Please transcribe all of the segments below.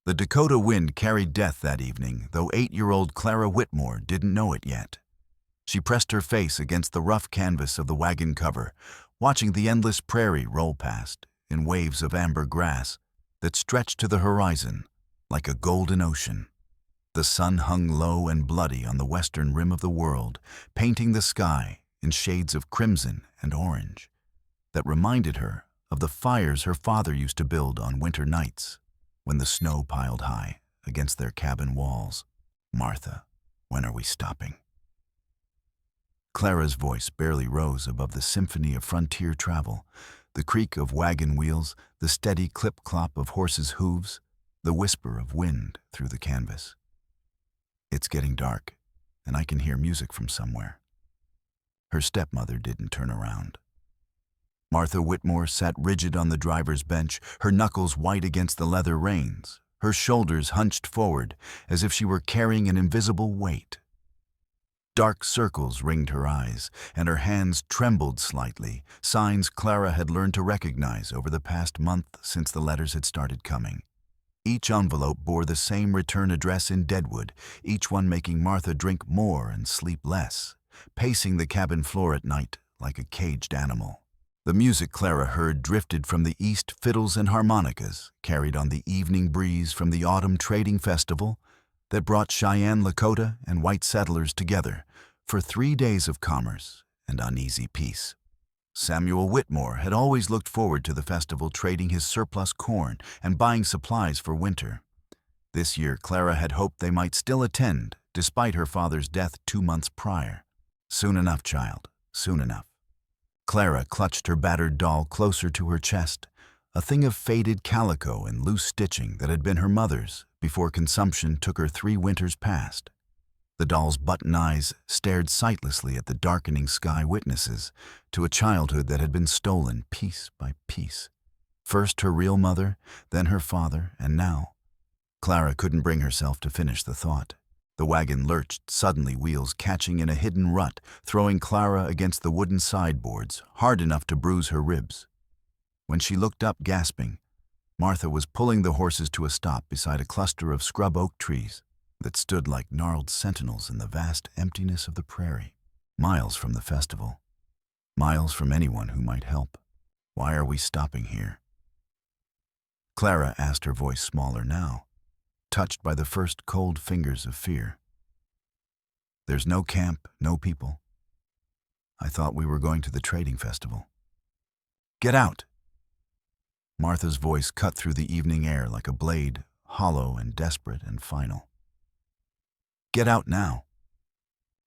The Dakota wind carried death that evening, though 8-year-old Clara Whitmore didn't know it yet. She pressed her face against the rough canvas of the wagon cover, watching the endless prairie roll past in waves of amber grass that stretched to the horizon like a golden ocean. The sun hung low and bloody on the western rim of the world, painting the sky in shades of crimson and orange that reminded her of the fires her father used to build on winter nights when the snow piled high against their cabin walls. "Martha, when are we stopping?" Clara's voice barely rose above the symphony of frontier travel, the creak of wagon wheels, the steady clip-clop of horses' hooves, the whisper of wind through the canvas. "It's getting dark, and I can hear music from somewhere." Her stepmother didn't turn around. Martha Whitmore sat rigid on the driver's bench, her knuckles white against the leather reins, her shoulders hunched forward as if she were carrying an invisible weight. Dark circles ringed her eyes, and her hands trembled slightly, signs Clara had learned to recognize over the past month since the letters had started coming. Each envelope bore the same return address in Deadwood, each one making Martha drink more and sleep less, pacing the cabin floor at night like a caged animal. The music Clara heard drifted from the east fiddles and harmonicas, carried on the evening breeze from the autumn trading festival that brought Cheyenne, Dakota, and white settlers together for 3 days of commerce and uneasy peace. Samuel Whitmore had always looked forward to the festival, trading his surplus corn and buying supplies for winter. This year, Clara had hoped they might still attend, despite her father's death 2 months prior. Soon enough, child, soon enough. Clara clutched her battered doll closer to her chest, a thing of faded calico and loose stitching that had been her mother's before consumption took her 3 winters past. The doll's button eyes stared sightlessly at the darkening sky, witnesses to a childhood that had been stolen piece by piece. First her real mother, then her father, and now. Clara couldn't bring herself to finish the thought. The wagon lurched, suddenly wheels catching in a hidden rut, throwing Clara against the wooden sideboards, hard enough to bruise her ribs. When she looked up, gasping, Martha was pulling the horses to a stop beside a cluster of scrub oak trees that stood like gnarled sentinels in the vast emptiness of the prairie, miles from the festival, miles from anyone who might help. "Why are we stopping here?" Clara asked, her voice smaller now, touched by the first cold fingers of fear. "There's no camp, no people. I thought we were going to the trading festival." "Get out!" Martha's voice cut through the evening air like a blade, hollow and desperate and final. "Get out now."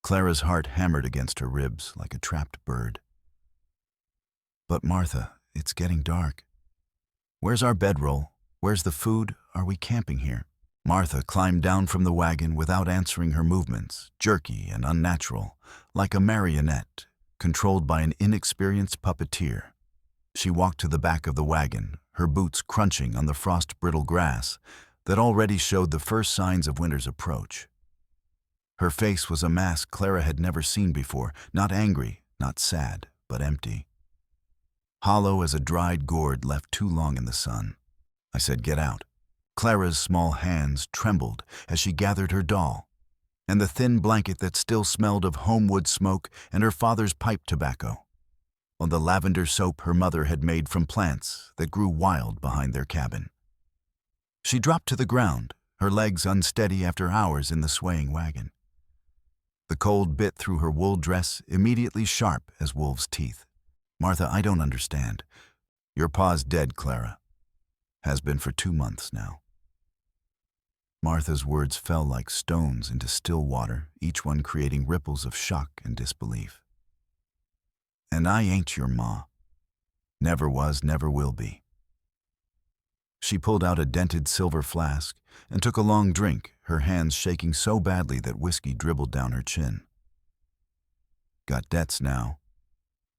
Clara's heart hammered against her ribs like a trapped bird. "But Martha, it's getting dark. Where's our bedroll? Where's the food? Are we camping here?" Martha climbed down from the wagon without answering, her movements jerky and unnatural, like a marionette controlled by an inexperienced puppeteer. She walked to the back of the wagon, her boots crunching on the frost-brittle grass that already showed the first signs of winter's approach. Her face was a mask Clara had never seen before, not angry, not sad, but empty. Hollow as a dried gourd left too long in the sun. I said, "Get out." Clara's small hands trembled as she gathered her doll, and the thin blanket that still smelled of homewood smoke and her father's pipe tobacco, on the lavender soap her mother had made from plants that grew wild behind their cabin. She dropped to the ground, her legs unsteady after hours in the swaying wagon. The cold bit through her wool dress, immediately sharp as wolves' teeth. "Martha, I don't understand. Your pa's dead, Clara. Has been for 2 months now." Martha's words fell like stones into still water, each one creating ripples of shock and disbelief. "And I ain't your ma. Never was, never will be." She pulled out a dented silver flask and took a long drink, her hands shaking so badly that whiskey dribbled down her chin. "Got debts now.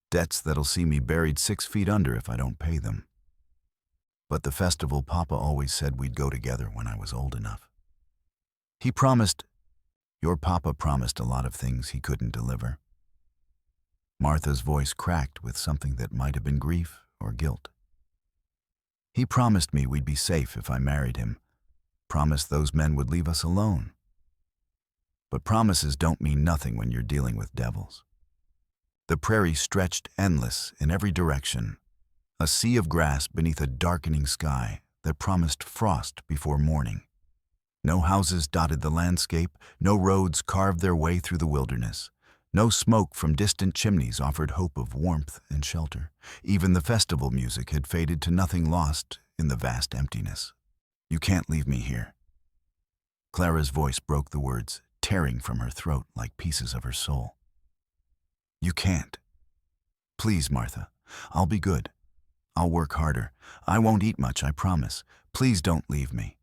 Debts that'll see me buried 6 feet under if I don't pay them. But the festival, Papa always said we'd go together when I was old enough. He promised, your Papa promised a lot of things he couldn't deliver." Martha's voice cracked with something that might have been grief or guilt. "He promised me we'd be safe if I married him, promised those men would leave us alone. But promises don't mean nothing when you're dealing with devils. The prairie stretched endless in every direction, a sea of grass beneath a darkening sky that promised frost before morning. No houses dotted the landscape, no roads carved their way through the wilderness. No smoke from distant chimneys offered hope of warmth and shelter. Even the festival music had faded to nothing, lost in the vast emptiness. "You can't leave me here." Clara's voice broke the words, tearing from her throat like pieces of her soul. "You can't. Please, Martha. I'll be good. I'll work harder. I won't eat much, I promise. Please don't leave me."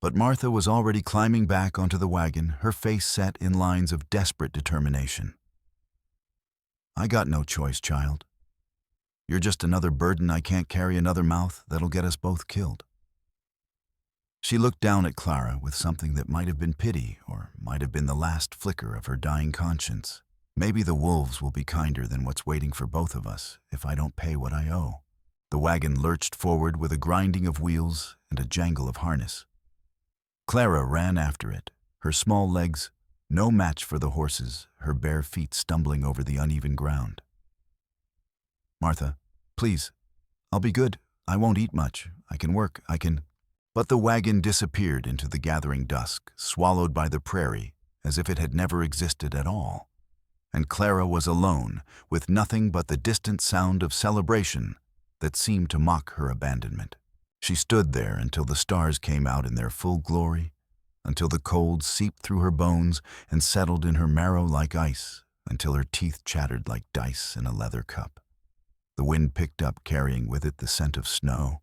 But Martha was already climbing back onto the wagon, her face set in lines of desperate determination. "I got no choice, child. You're just another burden I can't carry, another mouth that'll get us both killed." She looked down at Clara with something that might have been pity or might have been the last flicker of her dying conscience. "Maybe the wolves will be kinder than what's waiting for both of us if I don't pay what I owe." The wagon lurched forward with a grinding of wheels and a jangle of harness. Clara ran after it, her small legs no match for the horses, her bare feet stumbling over the uneven ground. "Martha, please, I'll be good. I won't eat much. I can work, I can—" But the wagon disappeared into the gathering dusk, swallowed by the prairie as if it had never existed at all. And Clara was alone, with nothing but the distant sound of celebration that seemed to mock her abandonment. She stood there until the stars came out in their full glory, until the cold seeped through her bones and settled in her marrow like ice, until her teeth chattered like dice in a leather cup. The wind picked up, carrying with it the scent of snow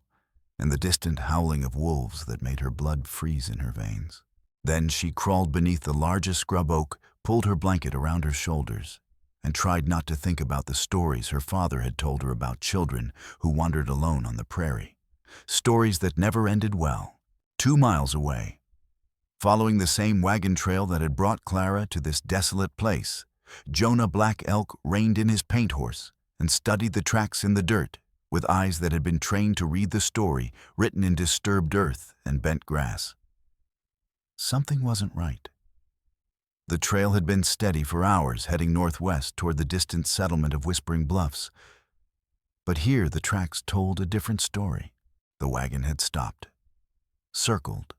and the distant howling of wolves that made her blood freeze in her veins. Then she crawled beneath the largest scrub oak, pulled her blanket around her shoulders, and tried not to think about the stories her father had told her about children who wandered alone on the prairie. Stories that never ended well. 2 miles away, following the same wagon trail that had brought Clara to this desolate place, Jonah Black Elk reined in his paint horse and studied the tracks in the dirt with eyes that had been trained to read the story written in disturbed earth and bent grass. Something wasn't right. The trail had been steady for hours, heading northwest toward the distant settlement of Whispering Bluffs. But here the tracks told a different story. The wagon had stopped, circled,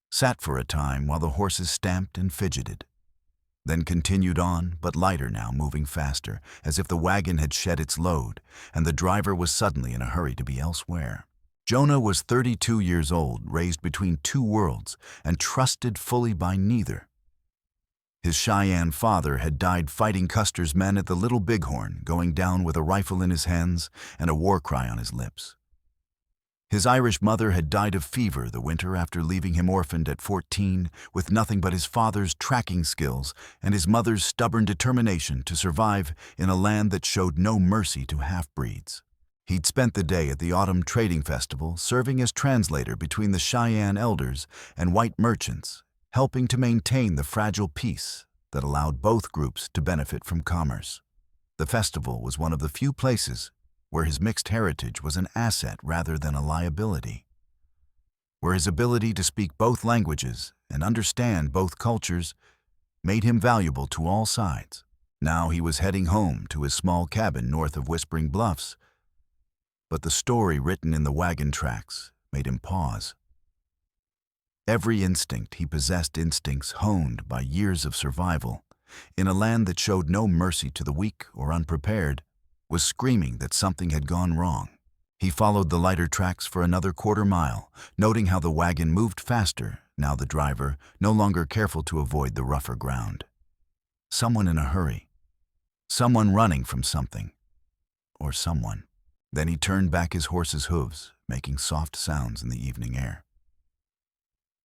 sat for a time while the horses stamped and fidgeted, then continued on, but lighter now, moving faster, as if the wagon had shed its load, and the driver was suddenly in a hurry to be elsewhere. Jonah was 32 years old, raised between two worlds, and trusted fully by neither. His Cheyenne father had died fighting Custer's men at the Little Bighorn, going down with a rifle in his hands and a war cry on his lips. His Irish mother had died of fever the winter after leaving him orphaned at 14, with nothing but his father's tracking skills and his mother's stubborn determination to survive in a land that showed no mercy to half-breeds. He'd spent the day at the Autumn Trading Festival serving as translator between the Cheyenne elders and white merchants, helping to maintain the fragile peace that allowed both groups to benefit from commerce. The festival was one of the few places where his mixed heritage was an asset rather than a liability, where his ability to speak both languages and understand both cultures made him valuable to all sides. Now he was heading home to his small cabin north of Whispering Bluffs, but the story written in the wagon tracks made him pause. Every instinct he possessed, instincts honed by years of survival, in a land that showed no mercy to the weak or unprepared, was screaming that something had gone wrong. He followed the lighter tracks for another quarter mile, noting how the wagon moved faster, now the driver no longer careful to avoid the rougher ground. Someone in a hurry. Someone running from something. Or someone. Then he turned back his horse's hooves, making soft sounds in the evening air.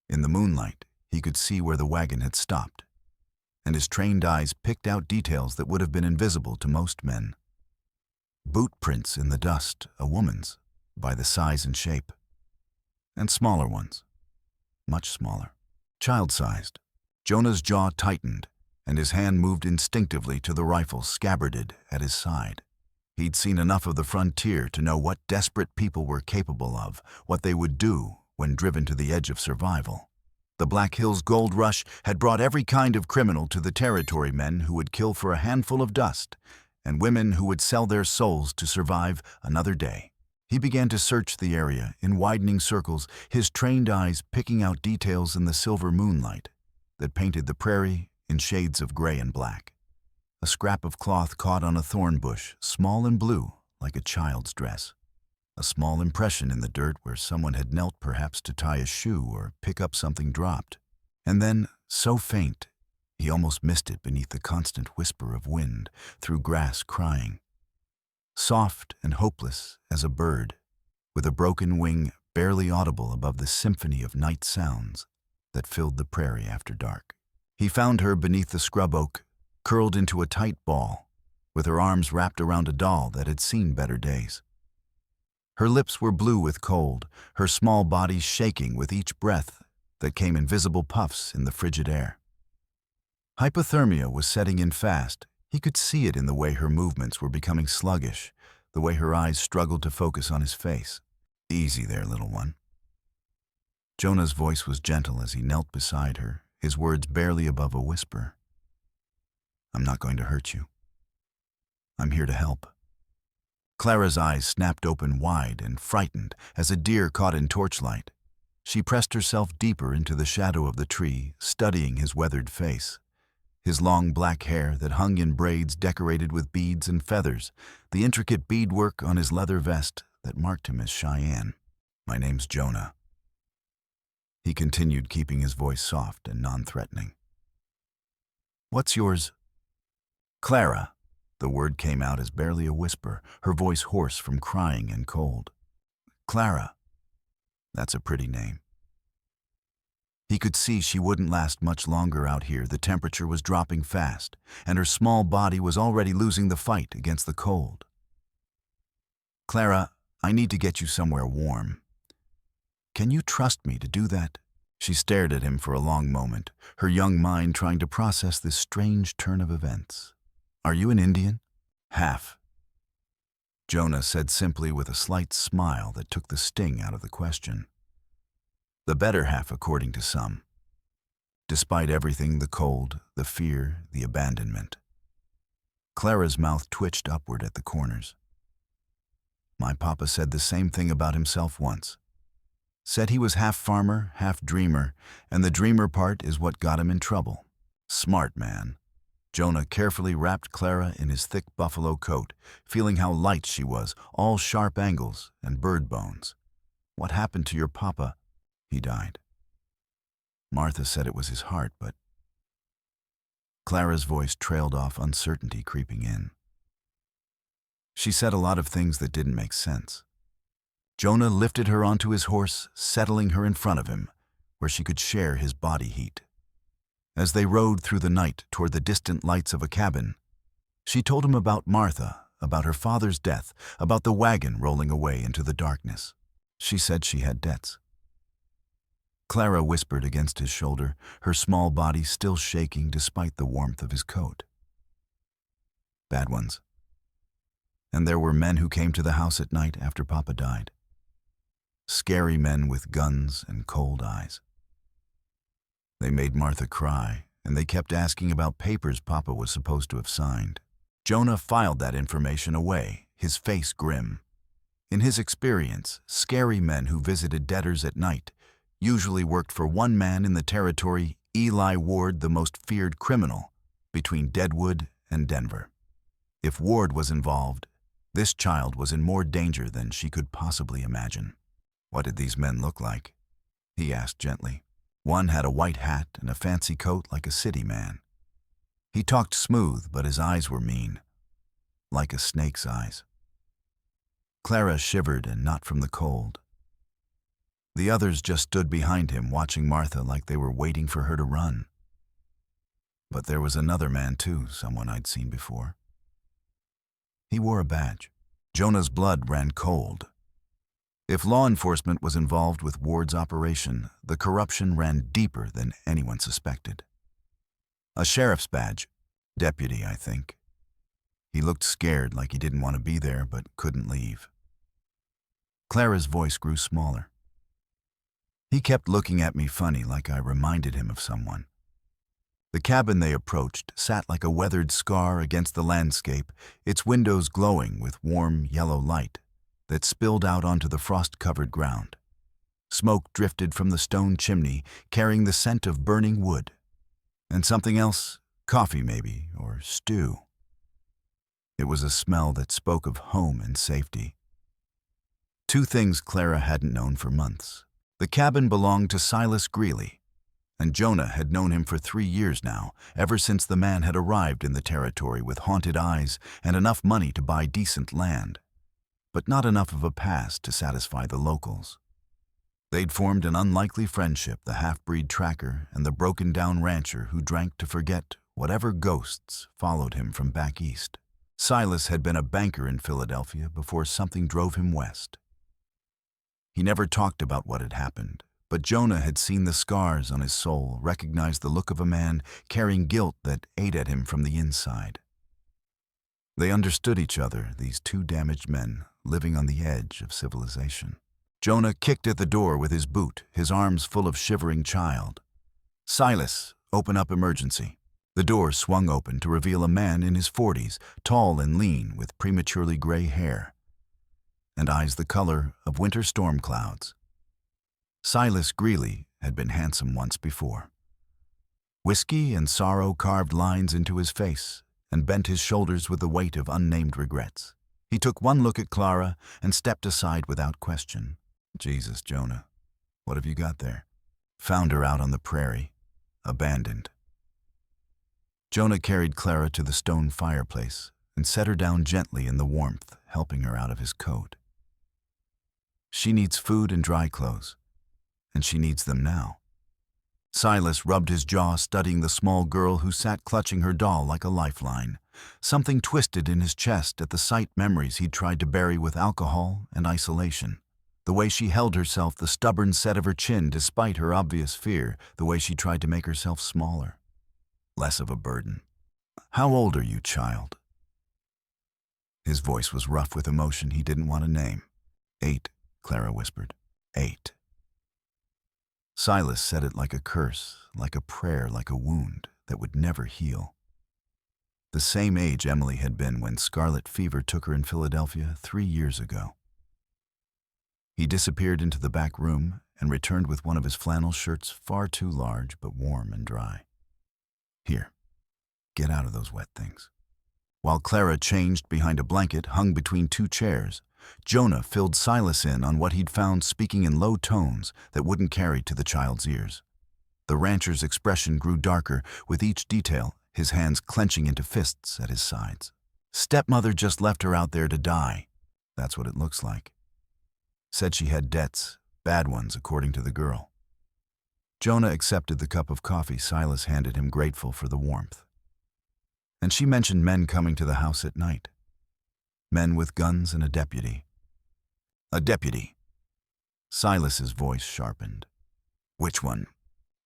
In the moonlight, he could see where the wagon had stopped, and his trained eyes picked out details that would have been invisible to most men. Boot prints in the dust, a woman's, by the size and shape, and smaller ones, much smaller, child-sized. Jonah's jaw tightened, and his hand moved instinctively to the rifle scabbarded at his side. He'd seen enough of the frontier to know what desperate people were capable of, what they would do when driven to the edge of survival. The Black Hills gold rush had brought every kind of criminal to the territory, men who would kill for a handful of dust, and women who would sell their souls to survive another day. He began to search the area in widening circles, his trained eyes picking out details in the silver moonlight that painted the prairie in shades of gray and black. A scrap of cloth caught on a thorn bush, small and blue, like a child's dress. A small impression in the dirt where someone had knelt, perhaps to tie a shoe or pick up something dropped. And then, so faint, he almost missed it beneath the constant whisper of wind through grass crying. Soft and hopeless as a bird, with a broken wing barely audible above the symphony of night sounds that filled the prairie after dark. He found her beneath the scrub oak, curled into a tight ball, with her arms wrapped around a doll that had seen better days. Her lips were blue with cold, her small body shaking with each breath that came in visible puffs in the frigid air. Hypothermia was setting in fast. He could see it in the way her movements were becoming sluggish, the way her eyes struggled to focus on his face. "Easy there, little one." Jonah's voice was gentle as he knelt beside her, his words barely above a whisper. "I'm not going to hurt you. I'm here to help." Clara's eyes snapped open wide and frightened as a deer caught in torchlight. She pressed herself deeper into the shadow of the tree, studying his weathered face. His long black hair that hung in braids decorated with beads and feathers, the intricate beadwork on his leather vest that marked him as Cheyenne. "My name's Jonah." He continued, keeping his voice soft and non-threatening. "What's yours?" "Clara." The word came out as barely a whisper, her voice hoarse from crying and cold. "Clara. That's a pretty name." He could see she wouldn't last much longer out here. The temperature was dropping fast, and her small body was already losing the fight against the cold. "Clara, I need to get you somewhere warm. Can you trust me to do that?" She stared at him for a long moment, her young mind trying to process this strange turn of events. "Are you an Indian?" "Half," Jonah said simply, with a slight smile that took the sting out of the question. "The better half, according to some. Despite everything, the cold, the fear, the abandonment." Clara's mouth twitched upward at the corners. "My papa said the same thing about himself once. Said he was half farmer, half dreamer, and the dreamer part is what got him in trouble. Smart man." Jonah carefully wrapped Clara in his thick buffalo coat, feeling how light she was, all sharp angles and bird bones. "What happened to your papa?" "He died. Martha said it was his heart, but..." Clara's voice trailed off, uncertainty creeping in. She said a lot of things that didn't make sense. Jonah lifted her onto his horse, settling her in front of him, where she could share his body heat. As they rode through the night toward the distant lights of a cabin, she told him about Martha, about her father's death, about the wagon rolling away into the darkness. She said she had debts. Clara whispered against his shoulder, her small body still shaking despite the warmth of his coat. "Bad ones. And there were men who came to the house at night after Papa died. Scary men with guns and cold eyes. They made Martha cry, and they kept asking about papers Papa was supposed to have signed." Jonah filed that information away, his face grim. In his experience, scary men who visited debtors at night usually worked for one man in the territory, Eli Ward, the most feared criminal between Deadwood and Denver. If Ward was involved, this child was in more danger than she could possibly imagine. "What did these men look like?" he asked gently. One had a white hat and a fancy coat like a city man. He talked smooth, but his eyes were mean, like a snake's eyes. Clara shivered, and not from the cold. The others just stood behind him, watching Martha like they were waiting for her to run. But there was another man too, someone I'd seen before. He wore a badge. Jonah's blood ran cold. If law enforcement was involved with Ward's operation, the corruption ran deeper than anyone suspected. A sheriff's badge. Deputy, I think. He looked scared, like he didn't want to be there but couldn't leave. Clara's voice grew smaller. He kept looking at me funny, like I reminded him of someone. The cabin they approached sat like a weathered scar against the landscape, its windows glowing with warm yellow light that spilled out onto the frost-covered ground. Smoke drifted from the stone chimney, carrying the scent of burning wood. And something else, coffee maybe, or stew. It was a smell that spoke of home and safety. Two things Clara hadn't known for months. The cabin belonged to Silas Greeley, and Jonah had known him for 3 years now, ever since the man had arrived in the territory with haunted eyes and enough money to buy decent land, but not enough of a past to satisfy the locals. They'd formed an unlikely friendship, the half-breed tracker and the broken-down rancher who drank to forget whatever ghosts followed him from back east. Silas had been a banker in Philadelphia before something drove him west. He never talked about what had happened, but Jonah had seen the scars on his soul, recognized the look of a man carrying guilt that ate at him from the inside. They understood each other, these two damaged men living on the edge of civilization. Jonah kicked at the door with his boot, his arms full of shivering child. "Silas, open up emergency." The door swung open to reveal a man in his 40s, tall and lean, with prematurely gray hair and eyes the color of winter storm clouds. Silas Greeley had been handsome once before. Whiskey and sorrow carved lines into his face and bent his shoulders with the weight of unnamed regrets. He took one look at Clara and stepped aside without question. "Jesus, Jonah, what have you got there?" "Found her out on the prairie, abandoned." Jonah carried Clara to the stone fireplace and set her down gently in the warmth, helping her out of his coat. "She needs food and dry clothes, and she needs them now." Silas rubbed his jaw, studying the small girl who sat clutching her doll like a lifeline. Something twisted in his chest at the sight memories he'd tried to bury with alcohol and isolation. The way she held herself, the stubborn set of her chin despite her obvious fear, the way she tried to make herself smaller, less of a burden. "How old are you, child?" His voice was rough with emotion he didn't want to name. 8, Clara whispered. 8. Silas said it like a curse, like a prayer, like a wound that would never heal. The same age Emily had been when scarlet fever took her in Philadelphia 3 years ago. He disappeared into the back room and returned with one of his flannel shirts far too large but warm and dry. "Here, get out of those wet things." While Clara changed behind a blanket hung between 2 chairs, Jonah filled Silas in on what he'd found, speaking in low tones that wouldn't carry to the child's ears. The rancher's expression grew darker with each detail, his hands clenching into fists at his sides. "Stepmother just left her out there to die. That's what it looks like. Said she had debts, bad ones according to the girl." Jonah accepted the cup of coffee Silas handed him, grateful for the warmth. "And she mentioned men coming to the house at night. Men with guns and a deputy." "A deputy?" Silas's voice sharpened. "Which one?"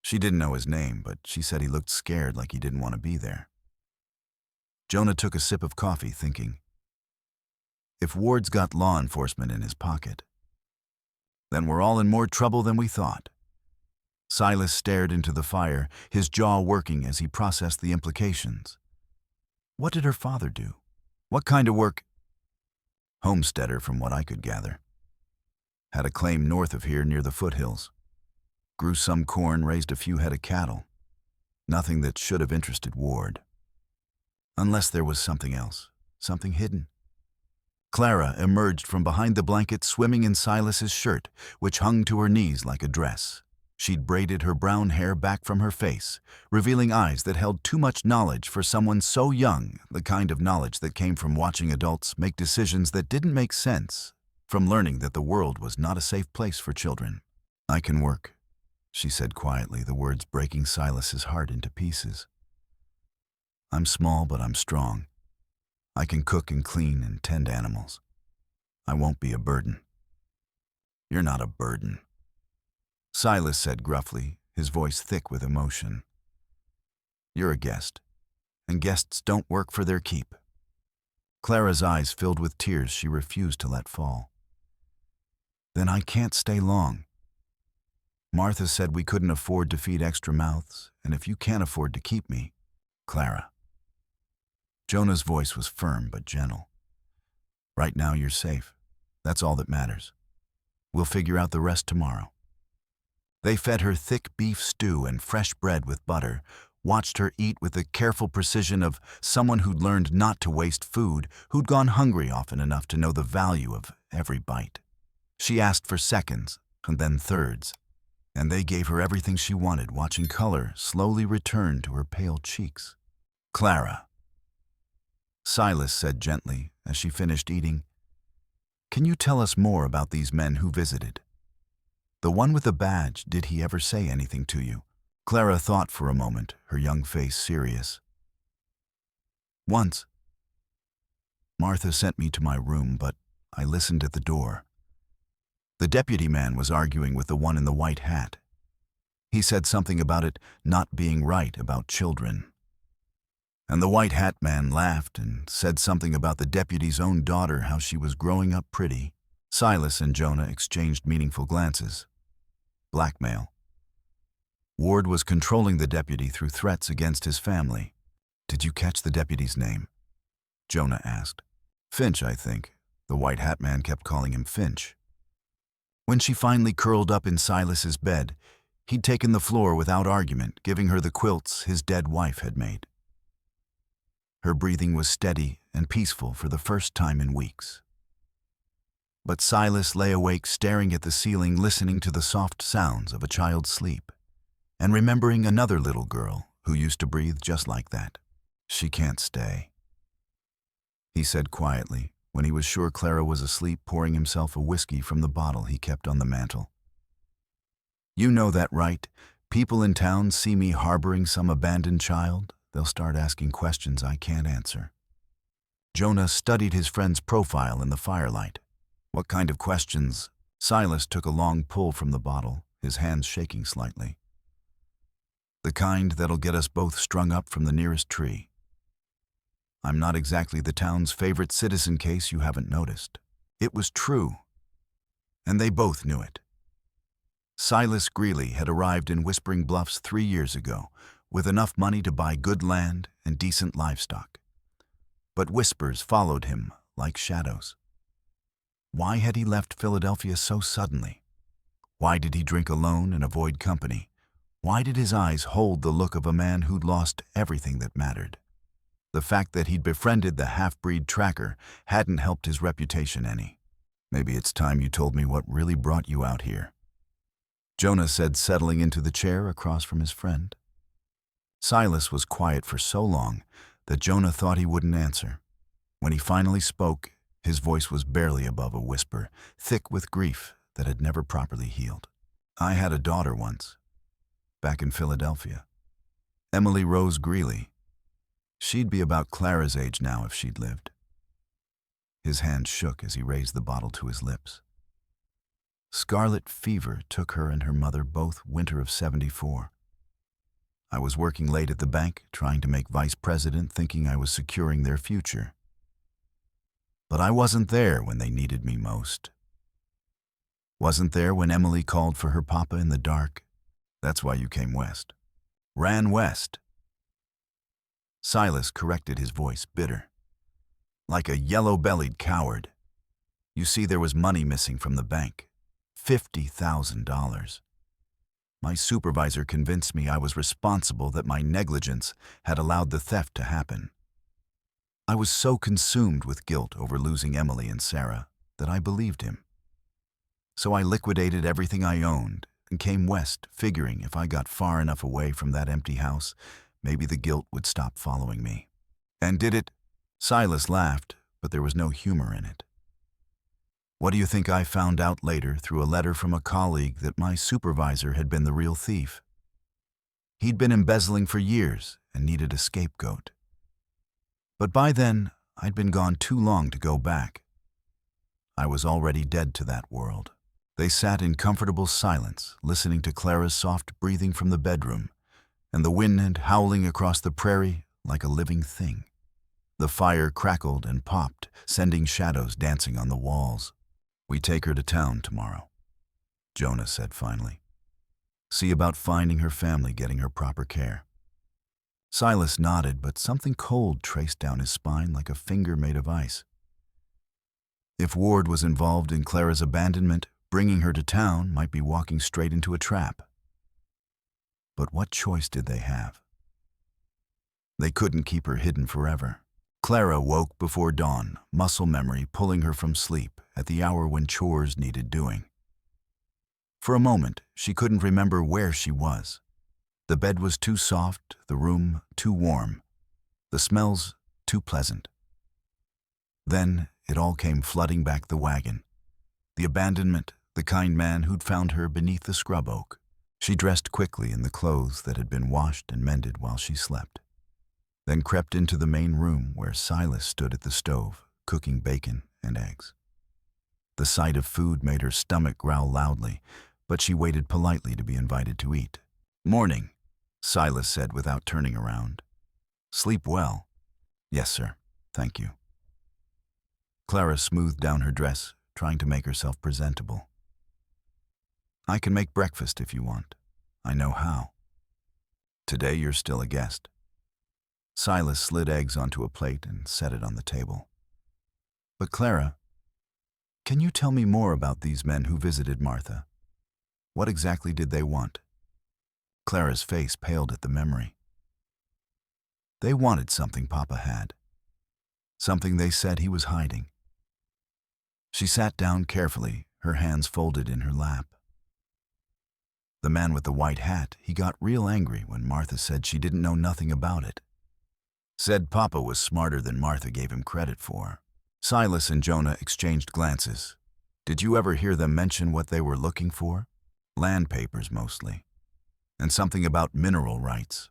She didn't know his name, but she said he looked scared, like he didn't want to be there. Jonah took a sip of coffee, thinking, if Ward's got law enforcement in his pocket, then we're all in more trouble than we thought. Silas stared into the fire, his jaw working as he processed the implications. What did her father do? What kind of work? Homesteader, from what I could gather. Had a claim north of here near the foothills. Grew some corn, raised a few head of cattle. Nothing that should have interested Ward. Unless there was something else, something hidden. Clara emerged from behind the blanket, swimming in Silas's shirt, which hung to her knees like a dress. She'd braided her brown hair back from her face, revealing eyes that held too much knowledge for someone so young, the kind of knowledge that came from watching adults make decisions that didn't make sense, from learning that the world was not a safe place for children. "I can work," she said quietly, the words breaking Silas's heart into pieces. "I'm small, but I'm strong. I can cook and clean and tend animals. I won't be a burden." "You're not a burden," Silas said gruffly, his voice thick with emotion. "You're a guest, and guests don't work for their keep." Clara's eyes filled with tears she refused to let fall. "Then I can't stay long." Martha said we couldn't afford to feed extra mouths, and if you can't afford to keep me, Clara. Jonah's voice was firm but gentle. Right now you're safe. That's all that matters. We'll figure out the rest tomorrow. They fed her thick beef stew and fresh bread with butter, watched her eat with the careful precision of someone who'd learned not to waste food, who'd gone hungry often enough to know the value of every bite. She asked for seconds, and then thirds, and they gave her everything she wanted, watching color slowly return to her pale cheeks. Clara, Silas said gently as she finished eating, can you tell us more about these men who visited? The one with the badge, did he ever say anything to you? Clara thought for a moment, her young face serious. Once. Martha sent me to my room, but I listened at the door. The deputy man was arguing with the one in the white hat. He said something about it not being right about children. And the white hat man laughed and said something about the deputy's own daughter, how she was growing up pretty. Silas and Jonah exchanged meaningful glances. Blackmail. Ward was controlling the deputy through threats against his family. Did you catch the deputy's name? Jonah asked. Finch, I think. The white hat man kept calling him Finch. When she finally curled up in Silas's bed, he'd taken the floor without argument, giving her the quilts his dead wife had made. Her breathing was steady and peaceful for the first time in weeks. But Silas lay awake staring at the ceiling, listening to the soft sounds of a child's sleep, and remembering another little girl who used to breathe just like that. She can't stay, he said quietly, when he was sure Clara was asleep, pouring himself a whiskey from the bottle he kept on the mantel. You know that, right? People in town see me harboring some abandoned child. They'll start asking questions I can't answer. Jonah studied his friend's profile in the firelight. What kind of questions? Silas took a long pull from the bottle, his hands shaking slightly. The kind that'll get us both strung up from the nearest tree. I'm not exactly the town's favorite citizen, case you haven't noticed. It was true, and they both knew it. Silas Greeley had arrived in Whispering Bluffs 3 years ago, with enough money to buy good land and decent livestock. But whispers followed him like shadows. Why had he left Philadelphia so suddenly? Why did he drink alone and avoid company? Why did his eyes hold the look of a man who'd lost everything that mattered? The fact that he'd befriended the half-breed tracker hadn't helped his reputation any. Maybe it's time you told me what really brought you out here, Jonah said, settling into the chair across from his friend. Silas was quiet for so long that Jonah thought he wouldn't answer. When he finally spoke, his voice was barely above a whisper, thick with grief that had never properly healed. I had a daughter once, back in Philadelphia. Emily Rose Greeley. She'd be about Clara's age now if she'd lived. His hand shook as he raised the bottle to his lips. Scarlet fever took her and her mother both winter of '74. I was working late at the bank, trying to make vice president, thinking I was securing their future. But I wasn't there when they needed me most. Wasn't there when Emily called for her papa in the dark. That's why you came west. Ran west. Silas corrected his voice, bitter. Like a yellow-bellied coward. You see, there was money missing from the bank. $50,000. My supervisor convinced me I was responsible, that my negligence had allowed the theft to happen. I was so consumed with guilt over losing Emily and Sarah that I believed him. So I liquidated everything I owned and came west, figuring if I got far enough away from that empty house, maybe the guilt would stop following me. And did it? Silas laughed, but there was no humor in it. What do you think I found out later through a letter from a colleague that my supervisor had been the real thief? He'd been embezzling for years and needed a scapegoat. But by then, I'd been gone too long to go back. I was already dead to that world. They sat in comfortable silence, listening to Clara's soft breathing from the bedroom, and the wind howling across the prairie like a living thing. The fire crackled and popped, sending shadows dancing on the walls. We take her to town tomorrow, Jonah said finally. See about finding her family, getting her proper care. Silas nodded, but something cold traced down his spine like a finger made of ice. If Ward was involved in Clara's abandonment, bringing her to town might be walking straight into a trap. But what choice did they have? They couldn't keep her hidden forever. Clara woke before dawn, muscle memory pulling her from sleep at the hour when chores needed doing. For a moment, she couldn't remember where she was. The bed was too soft, the room too warm, the smells too pleasant. Then it all came flooding back the wagon. The abandonment, the kind man who'd found her beneath the scrub oak. She dressed quickly in the clothes that had been washed and mended while she slept, then crept into the main room where Silas stood at the stove, cooking bacon and eggs. The sight of food made her stomach growl loudly, but she waited politely to be invited to eat. "Morning," Silas said without turning around. "Sleep well?" "Yes, sir. Thank you." Clara smoothed down her dress, trying to make herself presentable. "I can make breakfast if you want. I know how. Today you're still a guest." Silas slid eggs onto a plate and set it on the table. "But Clara, can you tell me more about these men who visited Martha? What exactly did they want?" Clara's face paled at the memory. "They wanted something Papa had. Something they said he was hiding." She sat down carefully, her hands folded in her lap. "The man with the white hat, he got real angry when Martha said she didn't know nothing about it. Said Papa was smarter than Martha gave him credit for." Silas and Jonah exchanged glances. Did you ever hear them mention what they were looking for? Land papers, mostly. And something about mineral rights.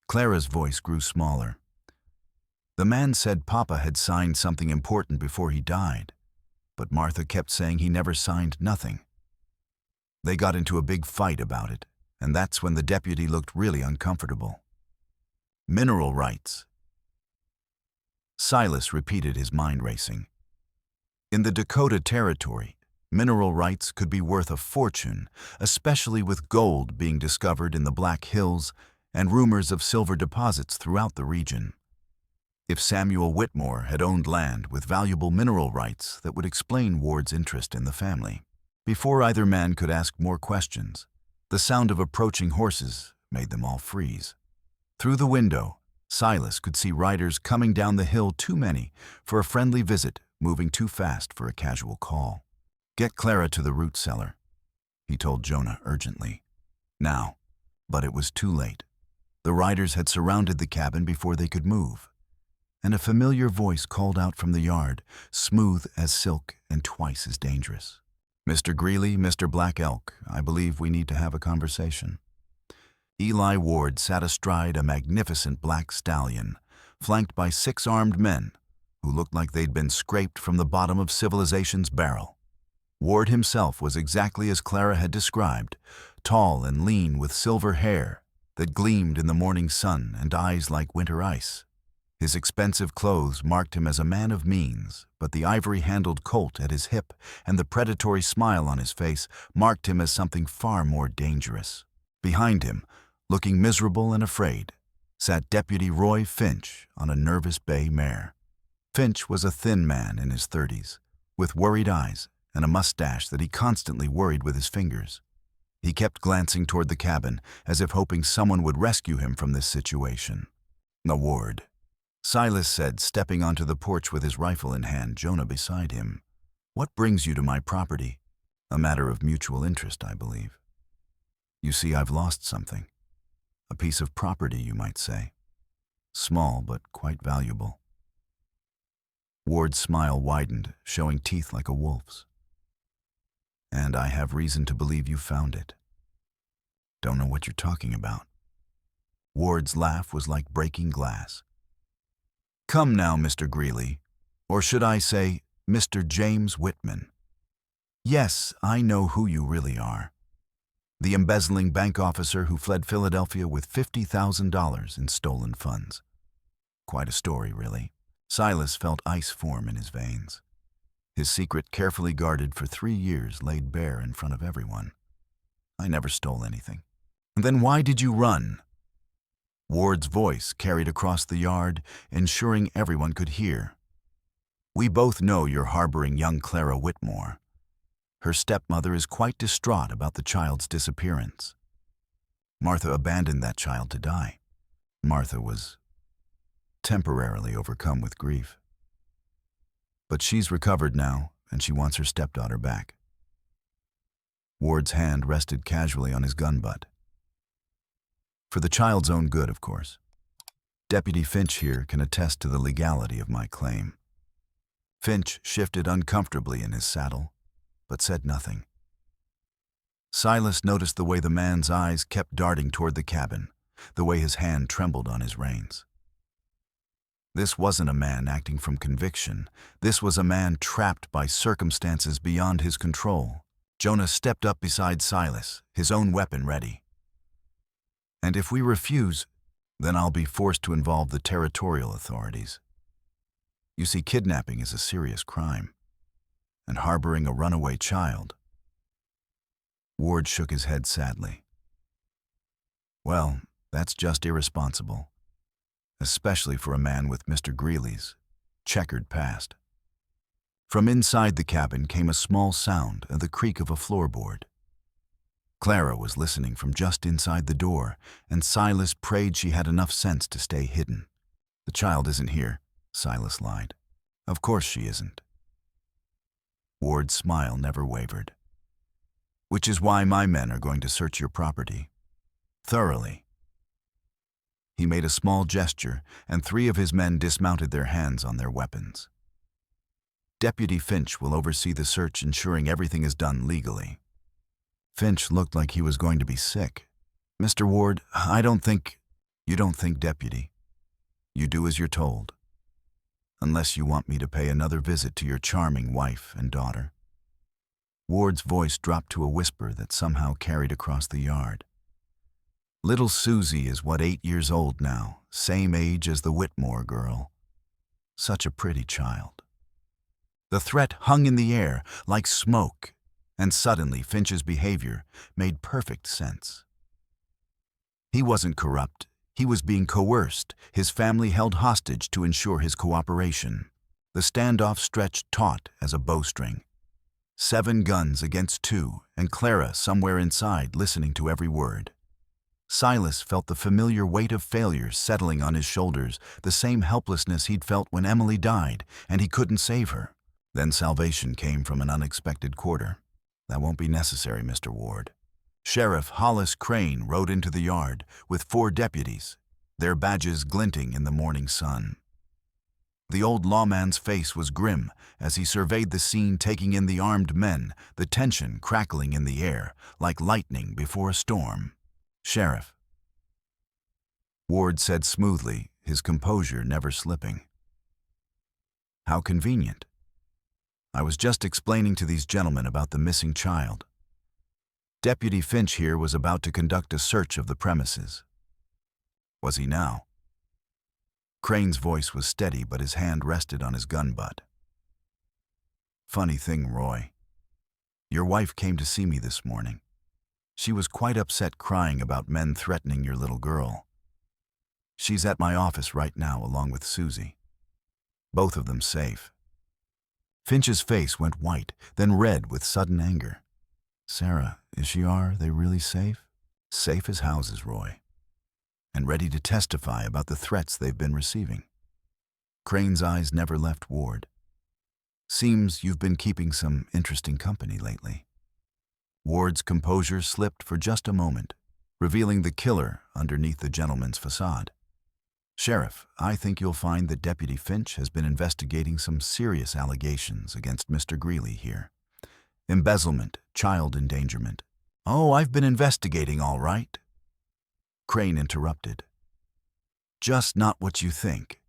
Clara's voice grew smaller. "The man said Papa had signed something important before he died, but Martha kept saying he never signed nothing. They got into a big fight about it, and that's when the deputy looked really uncomfortable. Mineral rights." Silas repeated, his mind racing. In the Dakota territory, mineral rights could be worth a fortune, especially with gold being discovered in the Black Hills and rumors of silver deposits throughout the region. If Samuel Whitmore had owned land with valuable mineral rights, that would explain Ward's interest in the family. Before either man could ask more questions, the sound of approaching horses made them all freeze. Through the window, Silas could see riders coming down the hill, too many for a friendly visit, moving too fast for a casual call. "Get Clara to the root cellar," he told Jonah urgently. Now, but it was too late. The riders had surrounded the cabin before they could move, and a familiar voice called out from the yard, smooth as silk and twice as dangerous. "Mr. Greeley, Mr. Black Elk, I believe we need to have a conversation." Eli Ward sat astride a magnificent black stallion, flanked by 6 armed men who looked like they'd been scraped from the bottom of civilization's barrel. Ward himself was exactly as Clara had described, tall and lean with silver hair that gleamed in the morning sun and eyes like winter ice. His expensive clothes marked him as a man of means, but the ivory-handled Colt at his hip and the predatory smile on his face marked him as something far more dangerous. Behind him, looking miserable and afraid, sat Deputy Roy Finch on a nervous bay mare. Finch was a thin man in his 30s, with worried eyes and a mustache that he constantly worried with his fingers. He kept glancing toward the cabin, as if hoping someone would rescue him from this situation. "No, Ward," Silas said, stepping onto the porch with his rifle in hand, Jonah beside him. "What brings you to my property?" "A matter of mutual interest, I believe. You see, I've lost something. A piece of property, you might say. Small, but quite valuable." Ward's smile widened, showing teeth like a wolf's. "And I have reason to believe you found it." "Don't know what you're talking about." Ward's laugh was like breaking glass. "Come now, Mr. Greeley, or should I say, Mr. James Whitman. Yes, I know who you really are. The embezzling bank officer who fled Philadelphia with $50,000 in stolen funds. Quite a story, really." Silas felt ice form in his veins. His secret, carefully guarded for 3 years, laid bare in front of everyone. I never stole anything. Then why did you run? Ward's voice carried across the yard, ensuring everyone could hear. We both know you're harboring young Clara Whitmore. Her stepmother is quite distraught about the child's disappearance. Martha abandoned that child to die. Martha was temporarily overcome with grief. But she's recovered now, and she wants her stepdaughter back. Ward's hand rested casually on his gun butt. For the child's own good, of course. Deputy Finch here can attest to the legality of my claim. Finch shifted uncomfortably in his saddle, but said nothing. Silas noticed the way the man's eyes kept darting toward the cabin, the way his hand trembled on his reins. This wasn't a man acting from conviction. This was a man trapped by circumstances beyond his control. Jonah stepped up beside Silas, his own weapon ready. And if we refuse, then I'll be forced to involve the territorial authorities. You see, kidnapping is a serious crime, and harboring a runaway child. Ward shook his head sadly. Well, that's just irresponsible, especially for a man with Mr. Greeley's checkered past. From inside the cabin came a small sound and the creak of a floorboard. Clara was listening from just inside the door, and Silas prayed she had enough sense to stay hidden. The child isn't here, Silas lied. Of course she isn't. Ward's smile never wavered. Which is why my men are going to search your property. Thoroughly. He made a small gesture, and 3 of his men dismounted their hands on their weapons. Deputy Finch will oversee the search, ensuring everything is done legally. Finch looked like he was going to be sick. Mr. Ward, I don't think... You don't think, Deputy. You do as you're told. Unless you want me to pay another visit to your charming wife and daughter. Ward's voice dropped to a whisper that somehow carried across the yard. Little Susie is 8 years old now, same age as the Whitmore girl. Such a pretty child. The threat hung in the air like smoke, and suddenly Finch's behavior made perfect sense. He wasn't corrupt. He was being coerced, his family held hostage to ensure his cooperation. The standoff stretched taut as a bowstring. 7 guns against 2, and Clara somewhere inside listening to every word. Silas felt the familiar weight of failure settling on his shoulders, the same helplessness he'd felt when Emily died, and he couldn't save her. Then salvation came from an unexpected quarter. That won't be necessary, Mr. Ward. Sheriff Hollis Crane rode into the yard with 4 deputies, their badges glinting in the morning sun. The old lawman's face was grim as he surveyed the scene, taking in the armed men, the tension crackling in the air like lightning before a storm. Sheriff, Ward said smoothly, his composure never slipping. How convenient. I was just explaining to these gentlemen about the missing child. Deputy Finch here was about to conduct a search of the premises. Was he now? Crane's voice was steady, but his hand rested on his gun butt. Funny thing, Roy. Your wife came to see me this morning. She was quite upset, crying about men threatening your little girl. She's at my office right now along with Susie. Both of them safe. Finch's face went white, then red with sudden anger. Sarah, are they really safe? Safe as houses, Roy. And ready to testify about the threats they've been receiving. Crane's eyes never left Ward. Seems you've been keeping some interesting company lately. Ward's composure slipped for just a moment, revealing the killer underneath the gentleman's facade. Sheriff, I think you'll find that Deputy Finch has been investigating some serious allegations against Mr. Greeley here. Embezzlement, child endangerment. Oh, I've been investigating, all right. Crane interrupted. Just not what you think.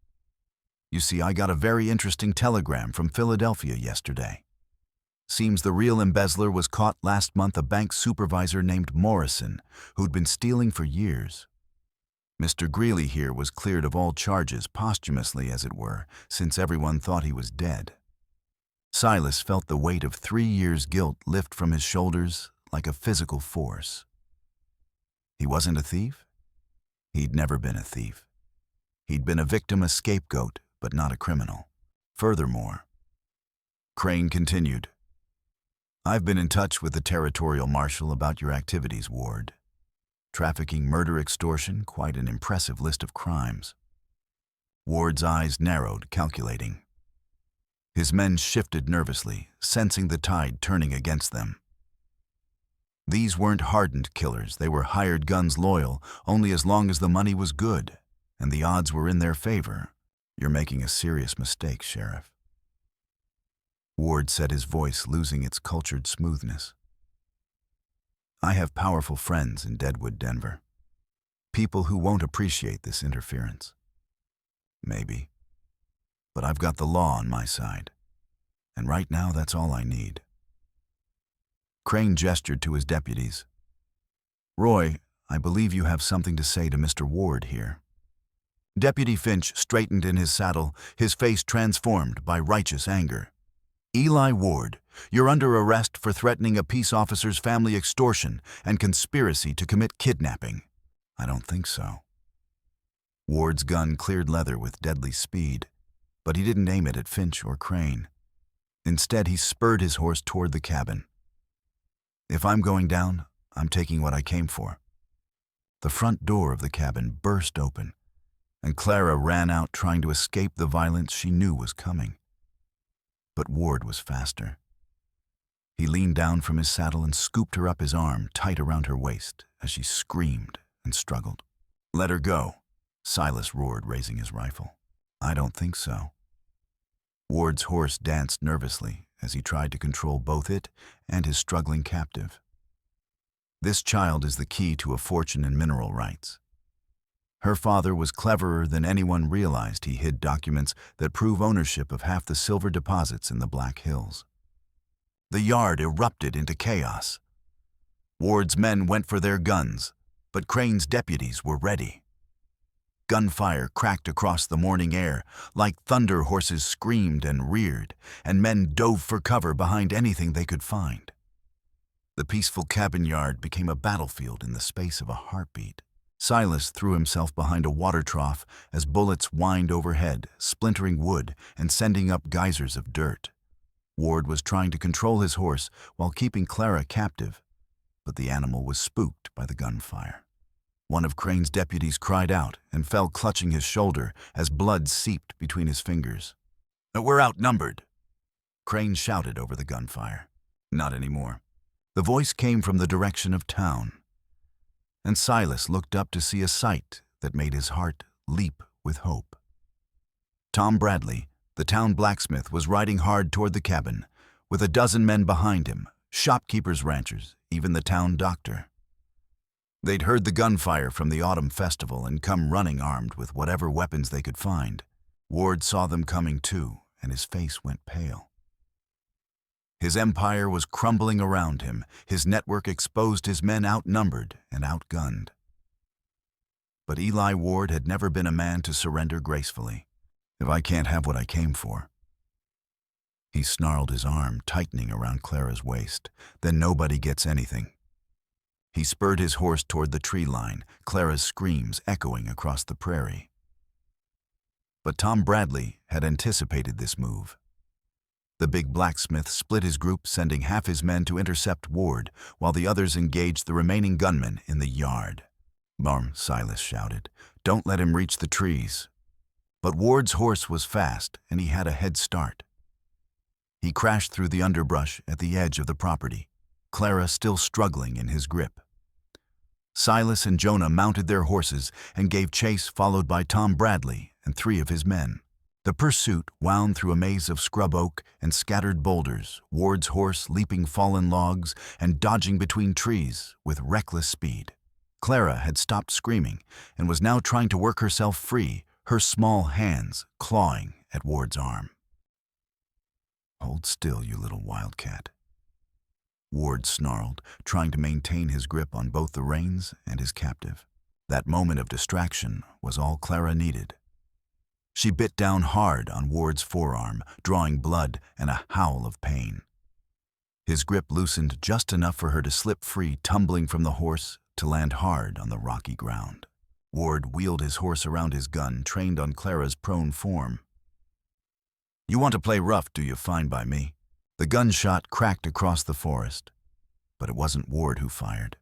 You see, I got a very interesting telegram from Philadelphia yesterday. Seems the real embezzler was caught last month, a bank supervisor named Morrison, who'd been stealing for years. Mr. Greeley here was cleared of all charges posthumously, as it were, since everyone thought he was dead. Silas felt the weight of 3 years' guilt lift from his shoulders like a physical force. He wasn't a thief? He'd never been a thief. He'd been a victim, a scapegoat, but not a criminal. Furthermore, Crane continued, I've been in touch with the territorial marshal about your activities, Ward. Trafficking, murder, extortion, quite an impressive list of crimes. Ward's eyes narrowed, calculating. His men shifted nervously, sensing the tide turning against them. These weren't hardened killers. They were hired guns, loyal only as long as the money was good, and the odds were in their favor. You're making a serious mistake, Sheriff. Ward said, his voice losing its cultured smoothness. I have powerful friends in Deadwood, Denver. People who won't appreciate this interference. Maybe. But I've got the law on my side. And right now, that's all I need. Crane gestured to his deputies. Roy, I believe you have something to say to Mr. Ward here. Deputy Finch straightened in his saddle, his face transformed by righteous anger. Eli Ward, you're under arrest for threatening a peace officer's family, extortion, and conspiracy to commit kidnapping. I don't think so. Ward's gun cleared leather with deadly speed, but he didn't aim it at Finch or Crane. Instead, he spurred his horse toward the cabin. If I'm going down, I'm taking what I came for. The front door of the cabin burst open, and Clara ran out trying to escape the violence she knew was coming. But Ward was faster. He leaned down from his saddle and scooped her up, his arm tight around her waist as she screamed and struggled. Let her go, Silas roared, raising his rifle. I don't think so. Ward's horse danced nervously as he tried to control both it and his struggling captive. This child is the key to a fortune in mineral rights. Her father was cleverer than anyone realized. He hid documents that prove ownership of half the silver deposits in the Black Hills. The yard erupted into chaos. Ward's men went for their guns, but Crane's deputies were ready. Gunfire cracked across the morning air. Like thunder, horses screamed and reared, and men dove for cover behind anything they could find. The peaceful cabin yard became a battlefield in the space of a heartbeat. Silas threw himself behind a water trough as bullets whined overhead, splintering wood and sending up geysers of dirt. Ward was trying to control his horse while keeping Clara captive, but the animal was spooked by the gunfire. One of Crane's deputies cried out and fell clutching his shoulder as blood seeped between his fingers. We're outnumbered, Crane shouted over the gunfire. Not anymore. The voice came from the direction of town, and Silas looked up to see a sight that made his heart leap with hope. Tom Bradley, the town blacksmith, was riding hard toward the cabin, with a dozen men behind him, shopkeepers, ranchers, even the town doctor. They'd heard the gunfire from the autumn festival and come running armed with whatever weapons they could find. Ward saw them coming too, and his face went pale. His empire was crumbling around him. His network exposed, his men outnumbered and outgunned. But Eli Ward had never been a man to surrender gracefully. If I can't have what I came for. He snarled, his arm tightening around Clara's waist. Then nobody gets anything. He spurred his horse toward the tree line, Clara's screams echoing across the prairie. But Tom Bradley had anticipated this move. The big blacksmith split his group, sending half his men to intercept Ward, while the others engaged the remaining gunmen in the yard. "Marm," Silas shouted, "don't let him reach the trees." But Ward's horse was fast, and he had a head start. He crashed through the underbrush at the edge of the property, Clara still struggling in his grip. Silas and Jonah mounted their horses and gave chase, followed by Tom Bradley and 3 of his men. The pursuit wound through a maze of scrub oak and scattered boulders, Ward's horse leaping fallen logs and dodging between trees with reckless speed. Clara had stopped screaming and was now trying to work herself free, her small hands clawing at Ward's arm. "Hold still, you little wildcat," Ward snarled, trying to maintain his grip on both the reins and his captive. That moment of distraction was all Clara needed. She bit down hard on Ward's forearm, drawing blood and a howl of pain. His grip loosened just enough for her to slip free, tumbling from the horse, to land hard on the rocky ground. Ward wheeled his horse around his gun, trained on Clara's prone form. "You want to play rough, do you? Fine by me." The gunshot cracked across the forest, but it wasn't Ward who fired.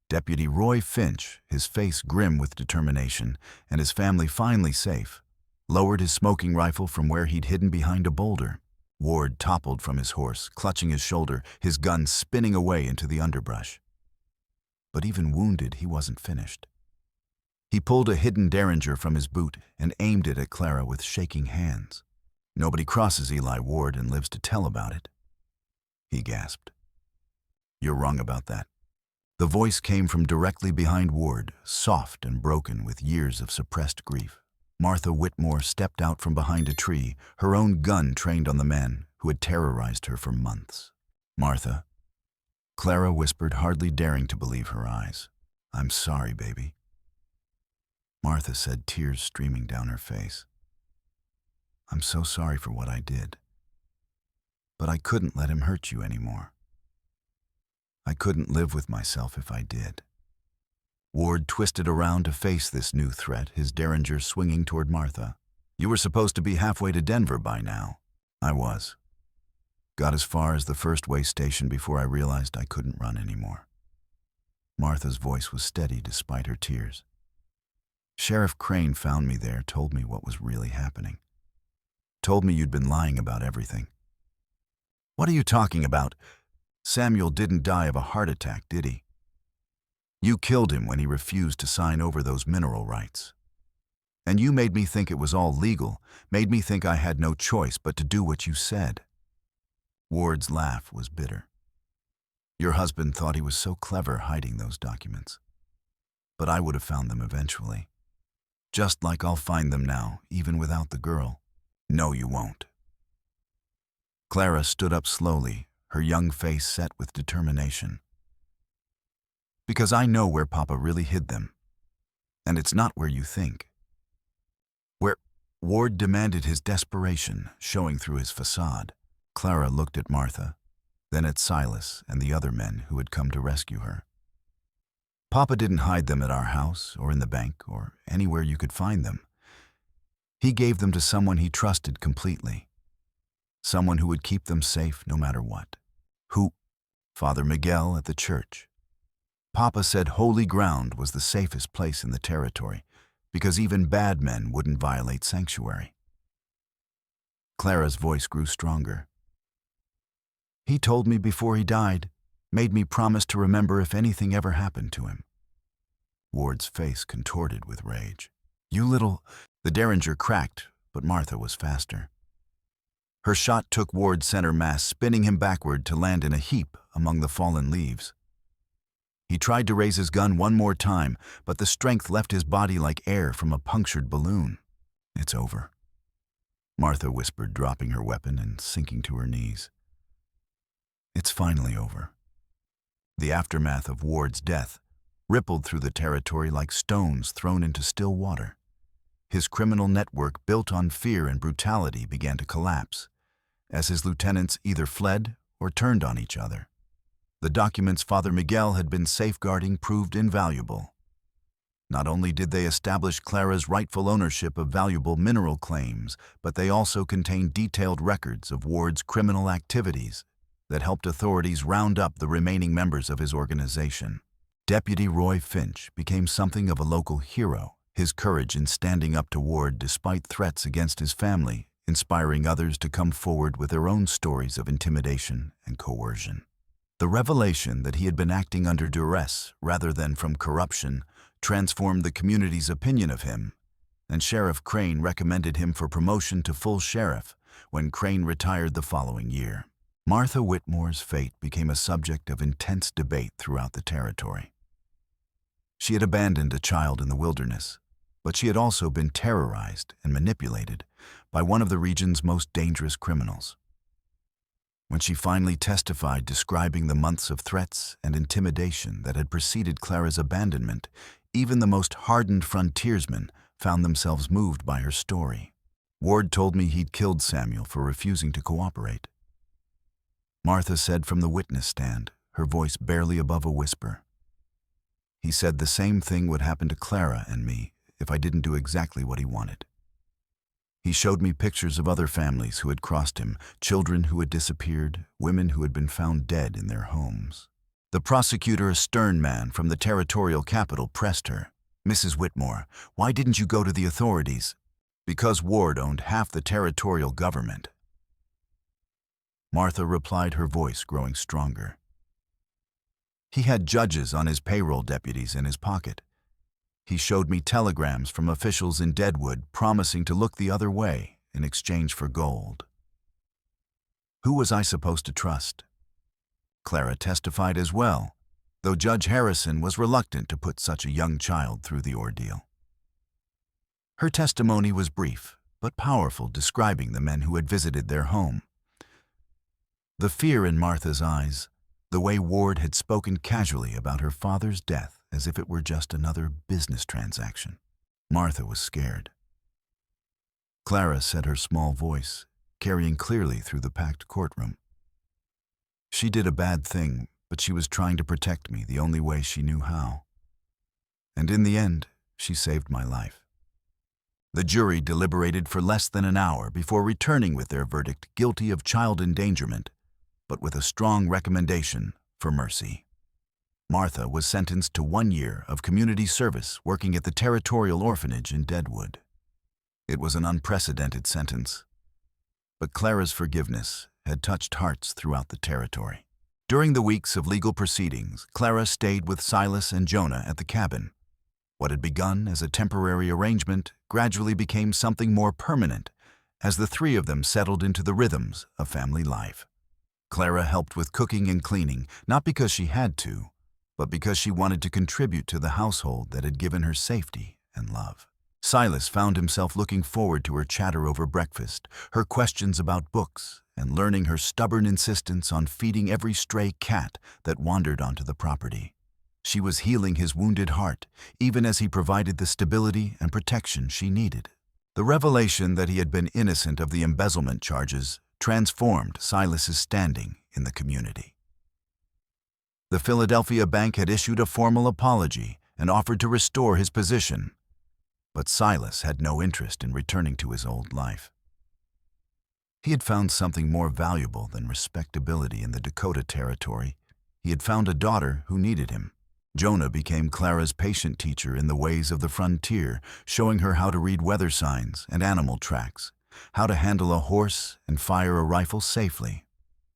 Deputy Roy Finch, his face grim with determination and his family finally safe, lowered his smoking rifle from where he'd hidden behind a boulder. Ward toppled from his horse, clutching his shoulder, his gun spinning away into the underbrush. But even wounded, he wasn't finished. He pulled a hidden derringer from his boot and aimed it at Clara with shaking hands. "Nobody crosses Eli Ward and lives to tell about it," he gasped. "You're wrong about that." The voice came from directly behind Ward, soft and broken with years of suppressed grief. Martha Whitmore stepped out from behind a tree, her own gun trained on the man who had terrorized her for months. "Martha," Clara whispered, hardly daring to believe her eyes. "I'm sorry, baby." Martha said, tears streaming down her face. "I'm so sorry for what I did. But I couldn't let him hurt you anymore. I couldn't live with myself if I did." Ward twisted around to face this new threat, his derringer swinging toward Martha. "You were supposed to be halfway to Denver by now." "I was. Got as far as the first way station before I realized I couldn't run anymore." Martha's voice was steady despite her tears. "Sheriff Crane found me there, told me what was really happening. Told me you'd been lying about everything." "What are you talking about? Samuel didn't die of a heart attack, did he? You killed him when he refused to sign over those mineral rights. And you made me think it was all legal, made me think I had no choice but to do what you said." Ward's laugh was bitter. "Your husband thought he was so clever hiding those documents. But I would have found them eventually. Just like I'll find them now, even without the girl." "No, you won't." Clara stood up slowly, her young face set with determination. "Because I know where Papa really hid them. And it's not where you think." "Where?" Ward demanded, his desperation showing through his facade. Clara looked at Martha, then at Silas and the other men who had come to rescue her. "Papa didn't hide them at our house or in the bank or anywhere you could find them. He gave them to someone he trusted completely. Someone who would keep them safe no matter what." "Who?" "Father Miguel at the church. Papa said holy ground was the safest place in the territory because even bad men wouldn't violate sanctuary." Clara's voice grew stronger. "He told me before he died, made me promise to remember if anything ever happened to him." Ward's face contorted with rage. "You little—" The derringer cracked, but Martha was faster. Her shot took Ward's center mass, spinning him backward to land in a heap among the fallen leaves. He tried to raise his gun one more time, but the strength left his body like air from a punctured balloon. "It's over," Martha whispered, dropping her weapon and sinking to her knees. "It's finally over." The aftermath of Ward's death rippled through the territory like stones thrown into still water. His criminal network, built on fear and brutality, began to collapse, as his lieutenants either fled or turned on each other. The documents Father Miguel had been safeguarding proved invaluable. Not only did they establish Clara's rightful ownership of valuable mineral claims, but they also contained detailed records of Ward's criminal activities that helped authorities round up the remaining members of his organization. Deputy Roy Finch became something of a local hero, his courage in standing up to Ward despite threats against his family, inspiring others to come forward with their own stories of intimidation and coercion. The revelation that he had been acting under duress rather than from corruption transformed the community's opinion of him, and Sheriff Crane recommended him for promotion to full sheriff when Crane retired the following year. Martha Whitmore's fate became a subject of intense debate throughout the territory. She had abandoned a child in the wilderness, but she had also been terrorized and manipulated by one of the region's most dangerous criminals. When she finally testified describing the months of threats and intimidation that had preceded Clara's abandonment, even the most hardened frontiersmen found themselves moved by her story. "Ward told me he'd killed Samuel for refusing to cooperate," Martha said from the witness stand, her voice barely above a whisper. He said the same thing would happen to Clara and me if I didn't do exactly what he wanted. He showed me pictures of other families who had crossed him, children who had disappeared, women who had been found dead in their homes. The prosecutor, a stern man from the territorial capital, pressed her. "Mrs. Whitmore, why didn't you go to the authorities?" "Because Ward owned half the territorial government." Martha replied, her voice growing stronger. "He had judges on his payroll deputies in his pocket. He showed me telegrams from officials in Deadwood promising to look the other way in exchange for gold. Who was I supposed to trust?" Clara testified as well, though Judge Harrison was reluctant to put such a young child through the ordeal. Her testimony was brief, but powerful, describing the men who had visited their home. The fear in Martha's eyes, the way Ward had spoken casually about her father's death as if it were just another business transaction. Martha was scared. Clara said, her small voice carrying clearly through the packed courtroom. "She did a bad thing, but she was trying to protect me the only way she knew how. And in the end, she saved my life." The jury deliberated for less than an hour before returning with their verdict guilty of child endangerment, but with a strong recommendation for mercy. Martha was sentenced to 1 year of community service working at the Territorial Orphanage in Deadwood. It was an unprecedented sentence, but Clara's forgiveness had touched hearts throughout the territory. During the weeks of legal proceedings, Clara stayed with Silas and Jonah at the cabin. What had begun as a temporary arrangement gradually became something more permanent as the three of them settled into the rhythms of family life. Clara helped with cooking and cleaning, not because she had to, but because she wanted to contribute to the household that had given her safety and love. Silas found himself looking forward to her chatter over breakfast, her questions about books, and learning her stubborn insistence on feeding every stray cat that wandered onto the property. She was healing his wounded heart, even as he provided the stability and protection she needed. The revelation that he had been innocent of the embezzlement charges transformed Silas's standing in the community. The Philadelphia bank had issued a formal apology and offered to restore his position, but Silas had no interest in returning to his old life. He had found something more valuable than respectability in the Dakota territory. He had found a daughter who needed him. Jonah became Clara's patient teacher in the ways of the frontier, showing her how to read weather signs and animal tracks, how to handle a horse and fire a rifle safely.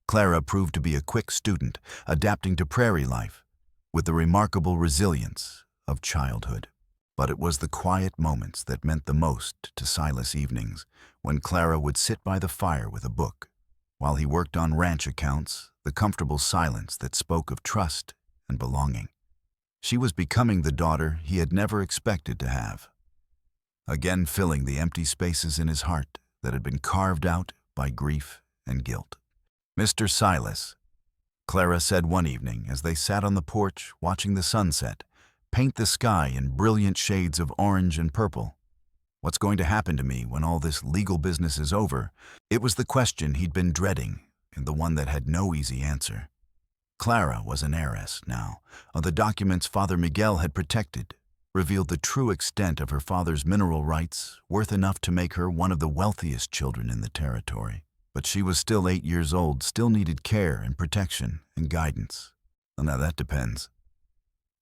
Clara proved to be a quick student, adapting to prairie life with the remarkable resilience of childhood. But it was the quiet moments that meant the most to Silas evenings, when Clara would sit by the fire with a book, while he worked on ranch accounts, the comfortable silence that spoke of trust and belonging. She was becoming the daughter he had never expected to have, again filling the empty spaces in his heart that had been carved out by grief and guilt. "Mr. Silas," Clara said one evening as they sat on the porch watching the sunset paint the sky in brilliant shades of orange and purple. "What's going to happen to me when all this legal business is over?" It was the question he'd been dreading, and the one that had no easy answer. Clara was an heiress now. The documents Father Miguel had protected revealed the true extent of her father's mineral rights, worth enough to make her one of the wealthiest children in the territory. But she was still 8 years old, still needed care and protection and guidance. "Now that depends,"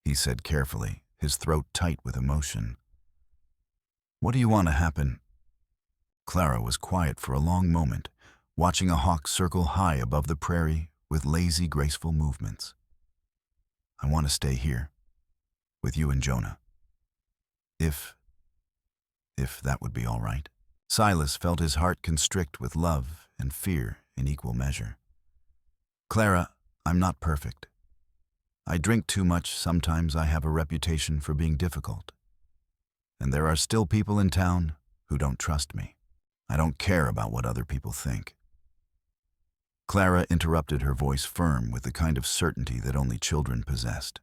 he said carefully, his throat tight with emotion. "What do you want to happen?" Clara was quiet for a long moment, watching a hawk circle high above the prairie with lazy, graceful movements. "I want to stay here, with you and Jonah. If that would be all right." Silas felt his heart constrict with love and fear in equal measure. "Clara, I'm not perfect. I drink too much. Sometimes I have a reputation for being difficult. And there are still people in town who don't trust me. I don't care about what other people think." Clara interrupted, her voice firm with the kind of certainty that only children possessed.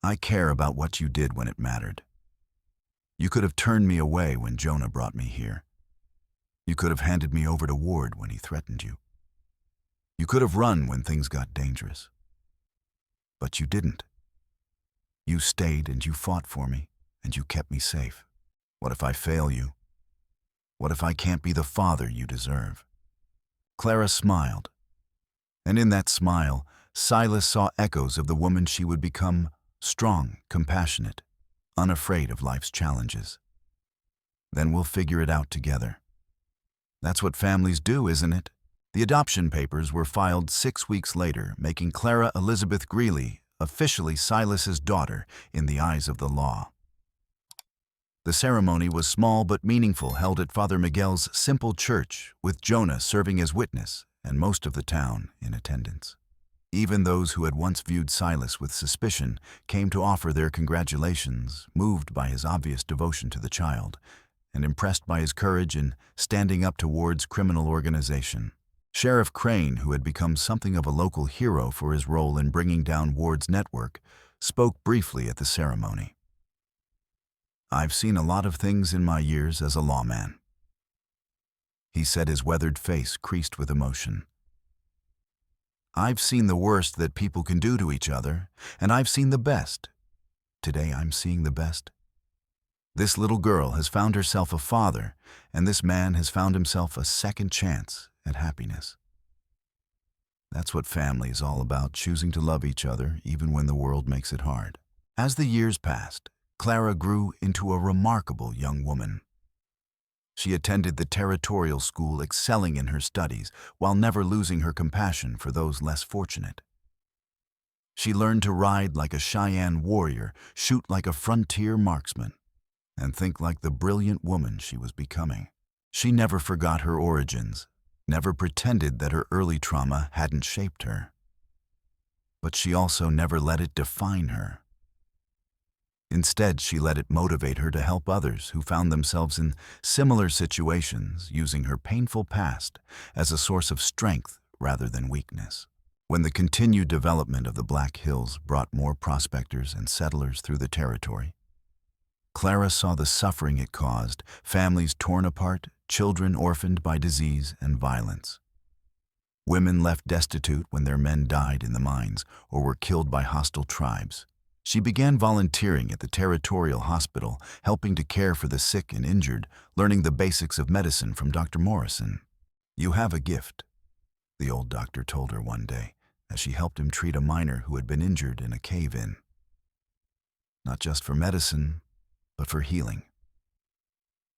"I care about what you did when it mattered. You could have turned me away when Jonah brought me here. You could have handed me over to Ward when he threatened you. You could have run when things got dangerous. But you didn't. You stayed and you fought for me, and you kept me safe. What if I fail you? What if I can't be the father you deserve?" Clara smiled, and in that smile, Silas saw echoes of the woman she would become: strong, compassionate, unafraid of life's challenges. "Then we'll figure it out together." That's what families do, isn't it? The adoption papers were filed 6 weeks later, making Clara Elizabeth Greeley officially Silas's daughter in the eyes of the law. The ceremony was small but meaningful, held at Father Miguel's simple church, with Jonah serving as witness and most of the town in attendance. Even those who had once viewed Silas with suspicion came to offer their congratulations, moved by his obvious devotion to the child and impressed by his courage in standing up to Ward's criminal organization. Sheriff Crane, who had become something of a local hero for his role in bringing down Ward's network, spoke briefly at the ceremony. "I've seen a lot of things in my years as a lawman," he said, his weathered face creased with emotion. "I've seen the worst that people can do to each other, and I've seen the best. Today I'm seeing the best. This little girl has found herself a father, and this man has found himself a second chance at happiness." That's what family is all about, choosing to love each other even when the world makes it hard. As the years passed, Clara grew into a remarkable young woman. She attended the territorial school, excelling in her studies while never losing her compassion for those less fortunate. She learned to ride like a Cheyenne warrior, shoot like a frontier marksman, and think like the brilliant woman she was becoming. She never forgot her origins, never pretended that her early trauma hadn't shaped her. But she also never let it define her. Instead, she let it motivate her to help others who found themselves in similar situations, using her painful past as a source of strength rather than weakness. When the continued development of the Black Hills brought more prospectors and settlers through the territory, Clara saw the suffering it caused: families torn apart, children orphaned by disease and violence, women left destitute when their men died in the mines or were killed by hostile tribes. She began volunteering at the territorial hospital, helping to care for the sick and injured, learning the basics of medicine from Dr. Morrison. "You have a gift," the old doctor told her one day, as she helped him treat a miner who had been injured in a cave-in. "Not just for medicine, but for healing.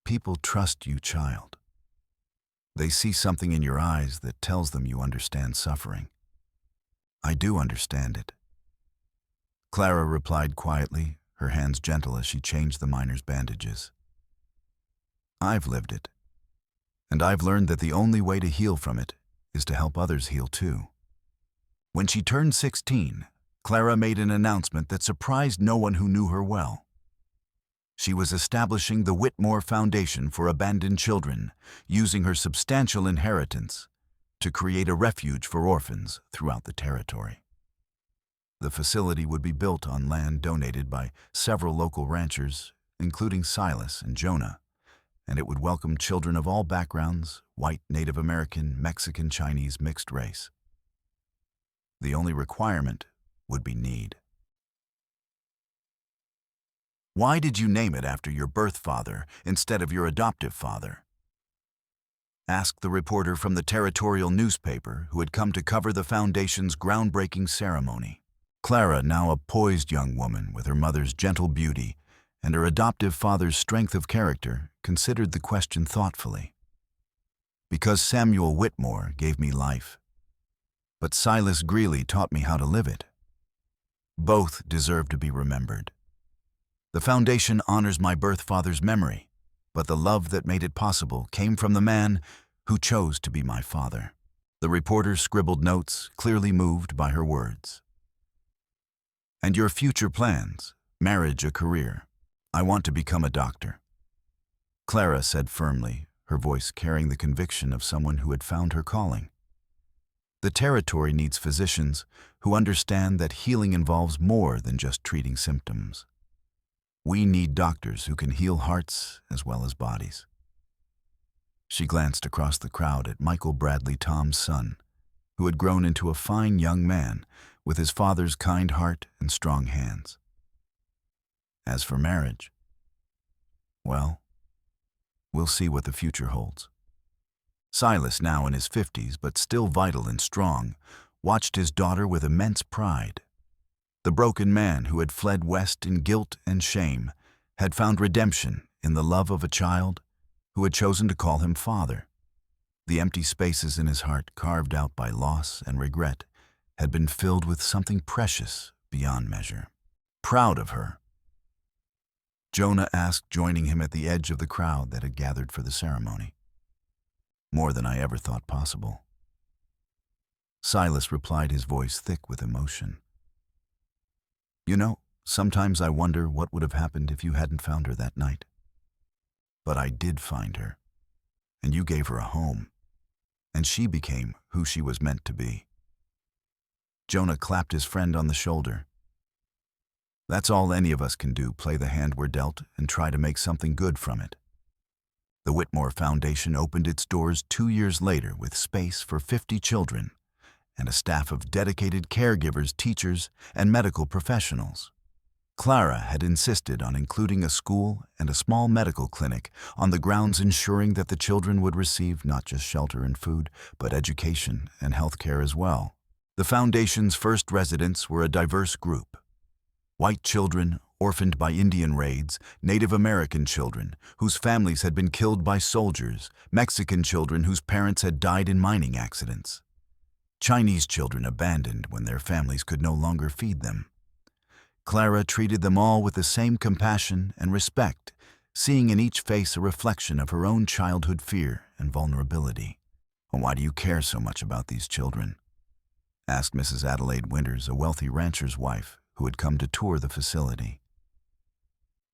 People trust you, child. They see something in your eyes that tells them you understand suffering." "I do understand it," Clara replied quietly, her hands gentle as she changed the miner's bandages. "I've lived it, and I've learned that the only way to heal from it is to help others heal too." When she turned 16, Clara made an announcement that surprised no one who knew her well. She was establishing the Whitmore Foundation for Abandoned Children, using her substantial inheritance to create a refuge for orphans throughout the territory. The facility would be built on land donated by several local ranchers, including Silas and Jonah, and it would welcome children of all backgrounds: white, Native American, Mexican, Chinese, mixed race. The only requirement would be need. "Why did you name it after your birth father instead of your adoptive father?" asked the reporter from the territorial newspaper who had come to cover the foundation's groundbreaking ceremony. Clara, now a poised young woman with her mother's gentle beauty and her adoptive father's strength of character, considered the question thoughtfully. "Because Samuel Whitmore gave me life, but Silas Greeley taught me how to live it. Both deserve to be remembered. The foundation honors my birth father's memory, but the love that made it possible came from the man who chose to be my father." The reporter scribbled notes, clearly moved by her words. "And your future plans? Marriage, a career?" "I want to become a doctor," Clara said firmly, her voice carrying the conviction of someone who had found her calling. "The territory needs physicians who understand that healing involves more than just treating symptoms. We need doctors who can heal hearts as well as bodies." She glanced across the crowd at Michael Bradley, Tom's son, who had grown into a fine young man with his father's kind heart and strong hands. As for marriage, well, we'll see what the future holds. Silas, now in his 50s but still vital and strong, watched his daughter with immense pride. The broken man who had fled west in guilt and shame had found redemption in the love of a child who had chosen to call him father. The empty spaces in his heart, carved out by loss and regret, had been filled with something precious beyond measure. Proud of her, Jonah asked, joining him at the edge of the crowd that had gathered for the ceremony. More than I ever thought possible. Silas replied, his voice thick with emotion. You know, sometimes I wonder what would have happened if you hadn't found her that night. But I did find her, and you gave her a home, and she became who she was meant to be. Jonah clapped his friend on the shoulder. That's all any of us can do, play the hand we're dealt and try to make something good from it. The Whitmore Foundation opened its doors 2 years later with space for 50 children and a staff of dedicated caregivers, teachers, and medical professionals. Clara had insisted on including a school and a small medical clinic on the grounds, ensuring that the children would receive not just shelter and food, but education and health care as well. The foundation's first residents were a diverse group. White children, orphaned by Indian raids, Native American children whose families had been killed by soldiers, Mexican children whose parents had died in mining accidents, Chinese children abandoned when their families could no longer feed them. Clara treated them all with the same compassion and respect, seeing in each face a reflection of her own childhood fear and vulnerability. "Why do you care so much about these children?" asked Mrs. Adelaide Winters, a wealthy rancher's wife who had come to tour the facility.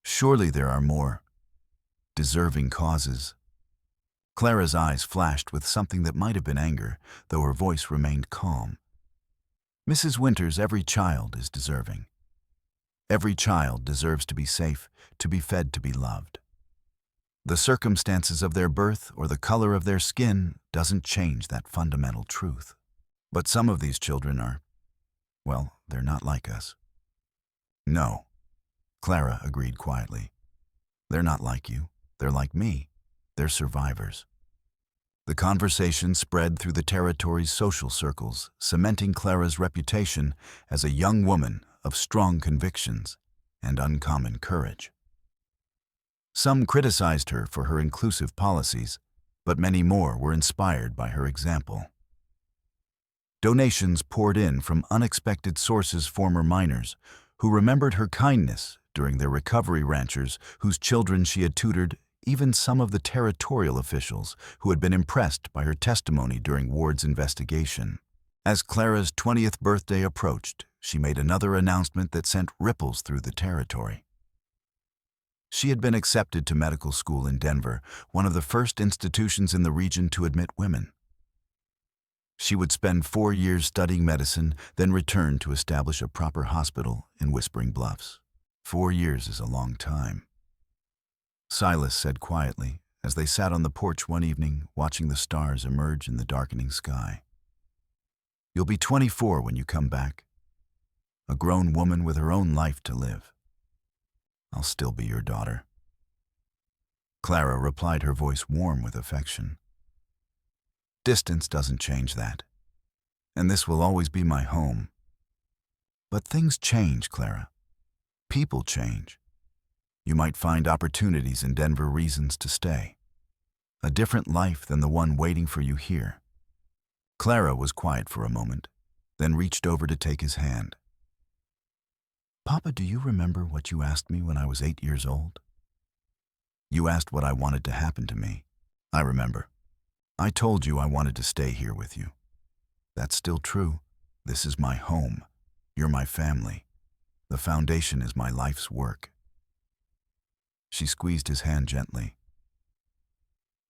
"Surely there are more deserving causes." Clara's eyes flashed with something that might have been anger, though her voice remained calm. "Mrs. Winters, every child is deserving. Every child deserves to be safe, to be fed, to be loved. The circumstances of their birth or the color of their skin doesn't change that fundamental truth. But some of these children are, well, they're not like us." "No," Clara agreed quietly. "They're not like you. They're like me. They're survivors." The conversation spread through the territory's social circles, cementing Clara's reputation as a young woman of strong convictions and uncommon courage. Some criticized her for her inclusive policies, but many more were inspired by her example. Donations poured in from unexpected sources, former miners who remembered her kindness during their recovery, ranchers whose children she had tutored, even some of the territorial officials who had been impressed by her testimony during Ward's investigation. As Clara's 20th birthday approached, she made another announcement that sent ripples through the territory. She had been accepted to medical school in Denver, one of the first institutions in the region to admit women. She would spend 4 years studying medicine, then return to establish a proper hospital in Whispering Bluffs. 4 years is a long time, Silas said quietly as they sat on the porch one evening watching the stars emerge in the darkening sky. "You'll be 24 when you come back, a grown woman with her own life to live. I'll still be your daughter." Clara replied, her voice warm with affection. "Distance doesn't change that, and this will always be my home. But things change, Clara. People change. You might find opportunities in Denver, reasons to stay. A different life than the one waiting for you here." Clara was quiet for a moment, then reached over to take his hand. "Papa, do you remember what you asked me when I was 8 years old? You asked what I wanted to happen to me. I remember. I told you I wanted to stay here with you. That's still true. This is my home. You're my family. The foundation is my life's work." She squeezed his hand gently.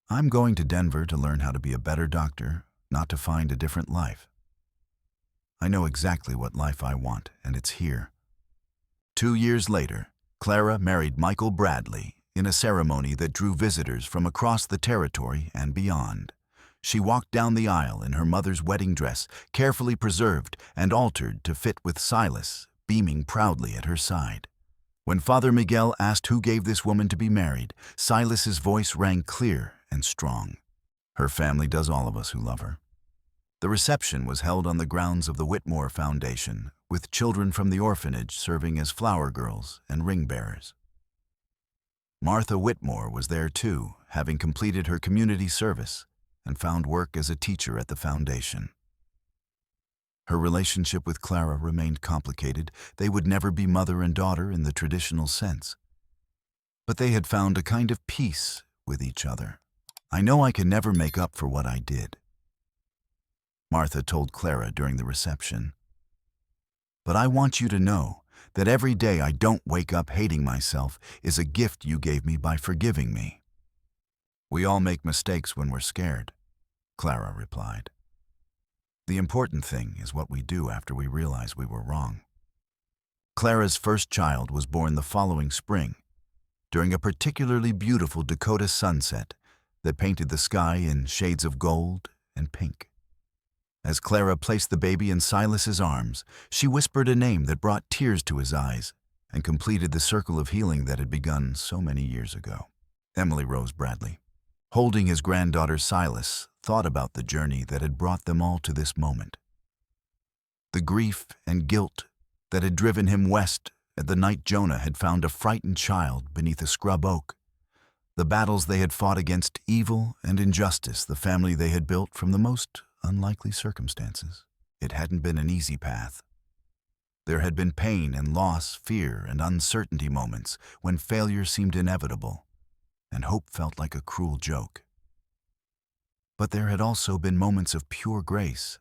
"I'm going to Denver to learn how to be a better doctor, not to find a different life. I know exactly what life I want, and it's here." 2 years later, Clara married Michael Bradley in a ceremony that drew visitors from across the territory and beyond. She walked down the aisle in her mother's wedding dress, carefully preserved and altered to fit with Silas, beaming proudly at her side. When Father Miguel asked who gave this woman to be married, Silas's voice rang clear and strong. Her family does all of us who love her. The reception was held on the grounds of the Whitmore Foundation, with children from the orphanage serving as flower girls and ring bearers. Martha Whitmore was there too, having completed her community service and found work as a teacher at the foundation. Her relationship with Clara remained complicated. They would never be mother and daughter in the traditional sense. But they had found a kind of peace with each other. "I know I can never make up for what I did," Martha told Clara during the reception. "But I want you to know that every day I don't wake up hating myself is a gift you gave me by forgiving me." "We all make mistakes when we're scared," Clara replied. "The important thing is what we do after we realize we were wrong." Clara's first child was born the following spring, during a particularly beautiful Dakota sunset that painted the sky in shades of gold and pink. As Clara placed the baby in Silas's arms, she whispered a name that brought tears to his eyes and completed the circle of healing that had begun so many years ago. Emily Rose Bradley, holding his granddaughter Silas, thought about the journey that had brought them all to this moment. The grief and guilt that had driven him west at the night Jonah had found a frightened child beneath a scrub oak. The battles they had fought against evil and injustice, the family they had built from the most unlikely circumstances. It hadn't been an easy path. There had been pain and loss, fear and uncertainty moments when failure seemed inevitable and hope felt like a cruel joke. But there had also been moments of pure grace.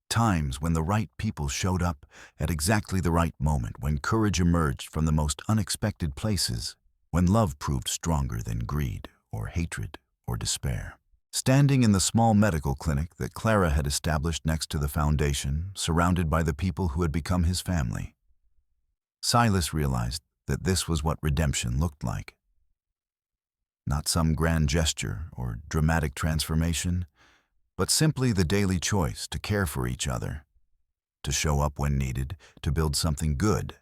Times when the right people showed up at exactly the right moment, when courage emerged from the most unexpected places, when love proved stronger than greed or hatred or despair. Standing in the small medical clinic that Clara had established next to the foundation, surrounded by the people who had become his family, Silas realized that this was what redemption looked like. Not some grand gesture or dramatic transformation, but simply the daily choice to care for each other, to show up when needed, to build something good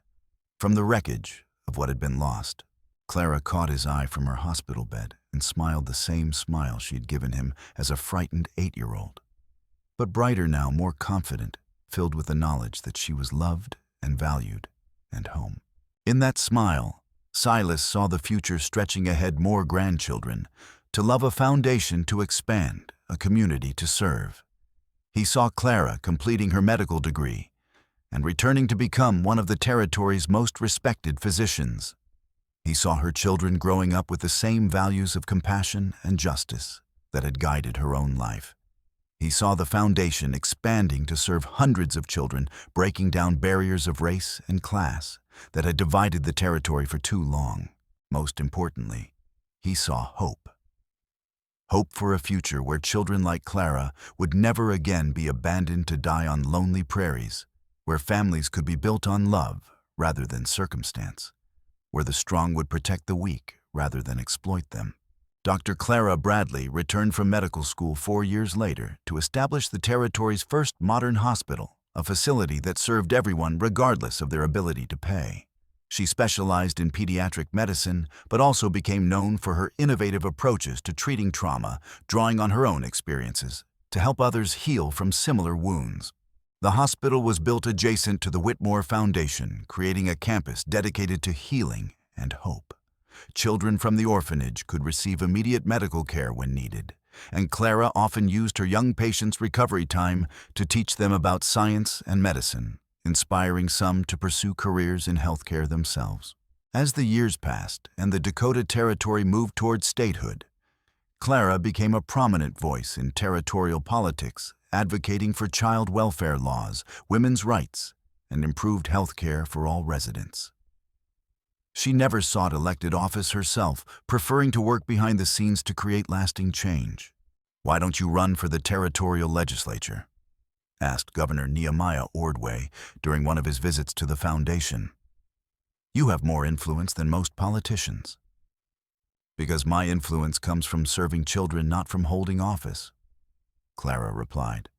from the wreckage of what had been lost. Clara caught his eye from her hospital bed and smiled the same smile she'd given him as a frightened 8-year-old, but brighter now, more confident, filled with the knowledge that she was loved and valued and home. In that smile, Silas saw the future stretching ahead, more grandchildren, to love, a foundation to expand, a community to serve. He saw Clara completing her medical degree and returning to become one of the territory's most respected physicians. He saw her children growing up with the same values of compassion and justice that had guided her own life. He saw the foundation expanding to serve hundreds of children, breaking down barriers of race and class that had divided the territory for too long. Most importantly, he saw hope. Hope for a future where children like Clara would never again be abandoned to die on lonely prairies, where families could be built on love rather than circumstance, where the strong would protect the weak rather than exploit them. Dr. Clara Bradley returned from medical school 4 years later to establish the territory's first modern hospital, a facility that served everyone regardless of their ability to pay. She specialized in pediatric medicine, but also became known for her innovative approaches to treating trauma, drawing on her own experiences to help others heal from similar wounds. The hospital was built adjacent to the Whitmore Foundation, creating a campus dedicated to healing and hope. Children from the orphanage could receive immediate medical care when needed, and Clara often used her young patients' recovery time to teach them about science and medicine, inspiring some to pursue careers in healthcare themselves. As the years passed and the Dakota Territory moved toward statehood, Clara became a prominent voice in territorial politics, advocating for child welfare laws, women's rights, and improved health care for all residents. She never sought elected office herself, preferring to work behind the scenes to create lasting change. "Why don't you run for the territorial legislature?" asked Governor Nehemiah Ordway during one of his visits to the foundation. "You have more influence than most politicians." "Because my influence comes from serving children, not from holding office," Clara replied.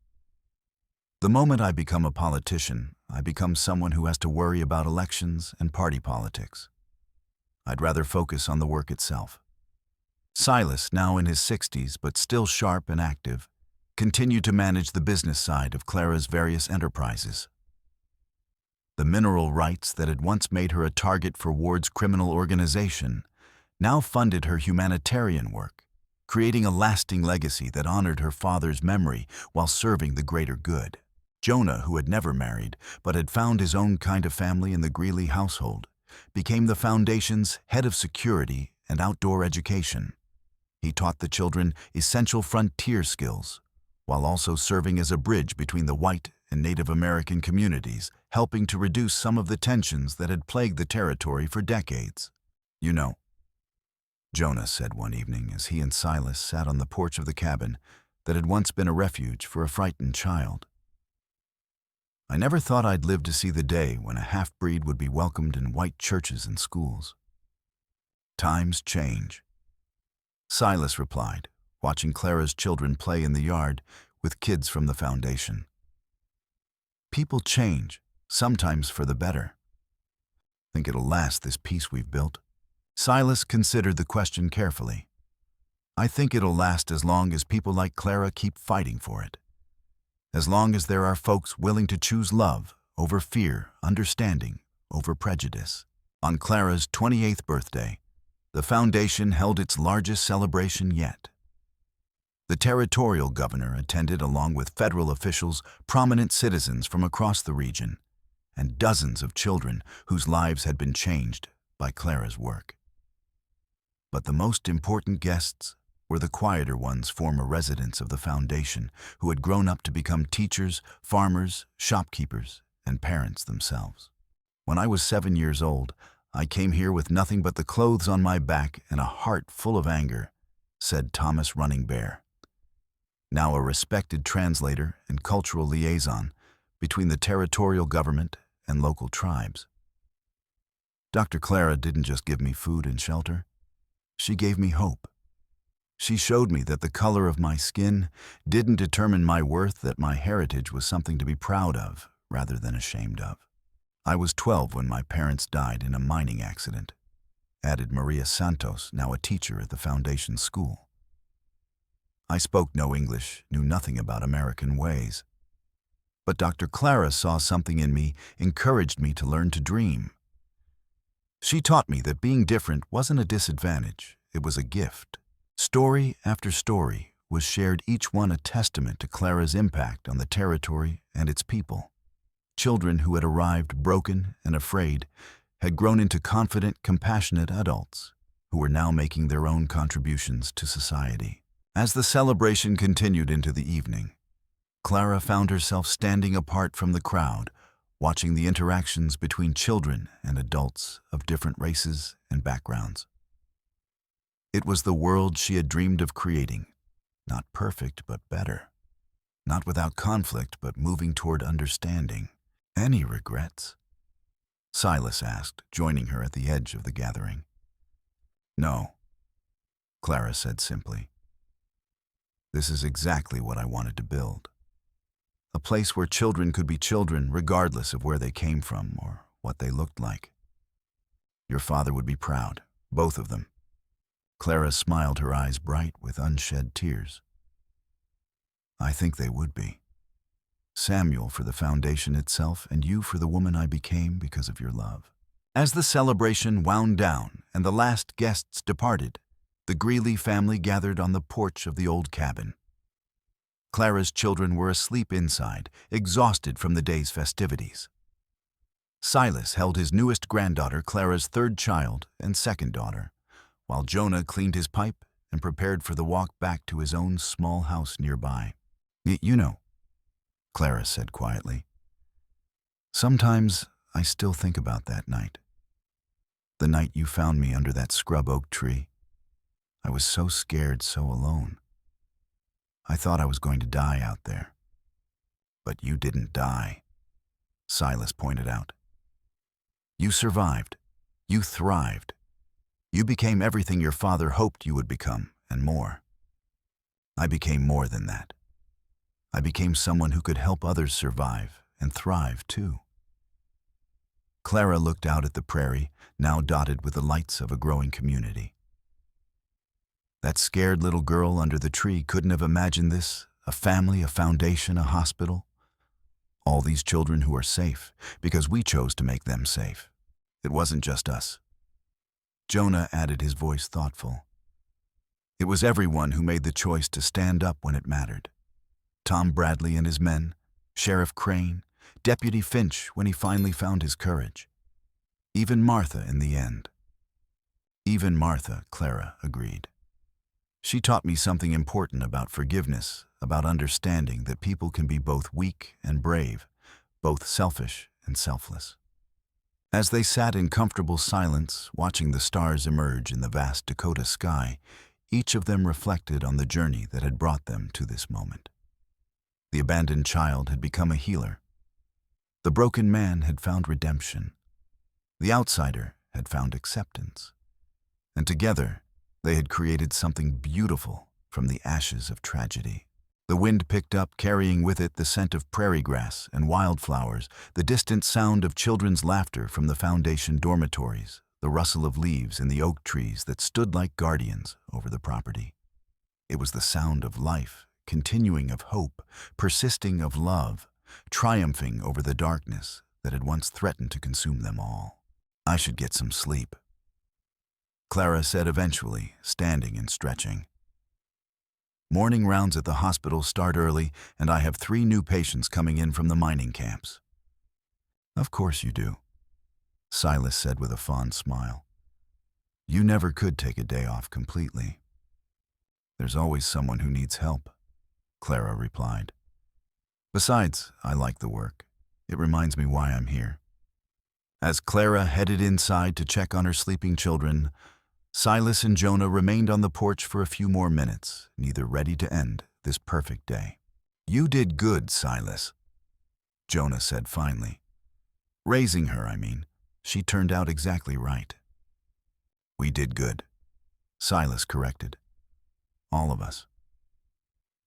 "The moment I become a politician, I become someone who has to worry about elections and party politics. I'd rather focus on the work itself. Silas, now in his 60s but still sharp and active, continued to manage the business side of Clara's various enterprises. The mineral rights that had once made her a target for Ward's criminal organization now funded her humanitarian work, creating a lasting legacy that honored her father's memory while serving the greater good. Jonah, who had never married but had found his own kind of family in the Greeley household, became the Foundation's head of security and outdoor education. He taught the children essential frontier skills, while also serving as a bridge between the white and Native American communities, helping to reduce some of the tensions that had plagued the territory for decades. "You know," Jonah said one evening as he and Silas sat on the porch of the cabin that had once been a refuge for a frightened child, "I never thought I'd live to see the day when a half-breed would be welcomed in white churches and schools." "Times change," Silas replied, watching Clara's children play in the yard with kids from the Foundation. "People change, sometimes for the better. Think it'll last, this peace we've built?" Silas considered the question carefully. "I think it'll last as long as people like Clara keep fighting for it. As long as there are folks willing to choose love over fear, understanding over prejudice." On Clara's 28th birthday, the Foundation held its largest celebration yet. The territorial governor attended along with federal officials, prominent citizens from across the region, and dozens of children whose lives had been changed by Clara's work. But the most important guests were the quieter ones, former residents of the Foundation, who had grown up to become teachers, farmers, shopkeepers, and parents themselves. "When I was 7 years old, I came here with nothing but the clothes on my back and a heart full of anger," said Thomas Running Bear, now a respected translator and cultural liaison between the territorial government and local tribes. "Dr. Clara didn't just give me food and shelter. She gave me hope. She showed me that the color of my skin didn't determine my worth, that my heritage was something to be proud of rather than ashamed of." "I was 12 when my parents died in a mining accident," added Maria Santos, now a teacher at the Foundation school. "I spoke no English, knew nothing about American ways. But Dr. Clara saw something in me, encouraged me to learn to dream. She taught me that being different wasn't a disadvantage, it was a gift." Story after story was shared, each one a testament to Clara's impact on the territory and its people. Children who had arrived broken and afraid had grown into confident, compassionate adults who were now making their own contributions to society. As the celebration continued into the evening, Clara found herself standing apart from the crowd, watching the interactions between children and adults of different races and backgrounds. It was the world she had dreamed of creating, not perfect but better, not without conflict but moving toward understanding. "Any regrets?" Silas asked, joining her at the edge of the gathering. "No," Clara said simply. "This is exactly what I wanted to build. A place where children could be children regardless of where they came from or what they looked like. Your father would be proud, both of them." Clara smiled, her eyes bright with unshed tears. "I think they would be. Samuel for the Foundation itself, and you for the woman I became because of your love." As the celebration wound down and the last guests departed, the Greeley family gathered on the porch of the old cabin. Clara's children were asleep inside, exhausted from the day's festivities. Silas held his newest granddaughter, Clara's third child and second daughter, while Jonah cleaned his pipe and prepared for the walk back to his own small house nearby. "You know," Clara said quietly, "sometimes I still think about that night. The night you found me under that scrub oak tree. I was so scared, so alone. I thought I was going to die out there. But you didn't die," Silas pointed out. "You survived. You thrived. You became everything your father hoped you would become, and more. I became more than that. I became someone who could help others survive and thrive too." Clara looked out at the prairie, now dotted with the lights of a growing community. That scared little girl under the tree couldn't have imagined this, a family, a foundation, a hospital. All these children who are safe, because we chose to make them safe. It wasn't just us. Jonah added, his voice thoughtful. It was everyone who made the choice to stand up when it mattered. Tom Bradley and his men, Sheriff Crane, Deputy Finch when he finally found his courage. Even Martha in the end. Even Martha, Clara agreed. She taught me something important about forgiveness, about understanding that people can be both weak and brave, both selfish and selfless. As they sat in comfortable silence, watching the stars emerge in the vast Dakota sky, each of them reflected on the journey that had brought them to this moment. The abandoned child had become a healer. The broken man had found redemption. The outsider had found acceptance. And together, they had created something beautiful from the ashes of tragedy. The wind picked up, carrying with it the scent of prairie grass and wildflowers, the distant sound of children's laughter from the foundation dormitories, the rustle of leaves in the oak trees that stood like guardians over the property. It was the sound of life, continuing of hope, persisting of love, triumphing over the darkness that had once threatened to consume them all. I should get some sleep, Clara said eventually, standing and stretching. Morning rounds at the hospital start early, and I have 3 new patients coming in from the mining camps. Of course you do, Silas said with a fond smile. You never could take a day off completely. There's always someone who needs help, Clara replied. Besides, I like the work. It reminds me why I'm here. As Clara headed inside to check on her sleeping children, Silas and Jonah remained on the porch for a few more minutes, neither ready to end this perfect day. You did good, Silas, Jonah said finally. Raising her, I mean. She turned out exactly right. We did good, Silas corrected. All of us.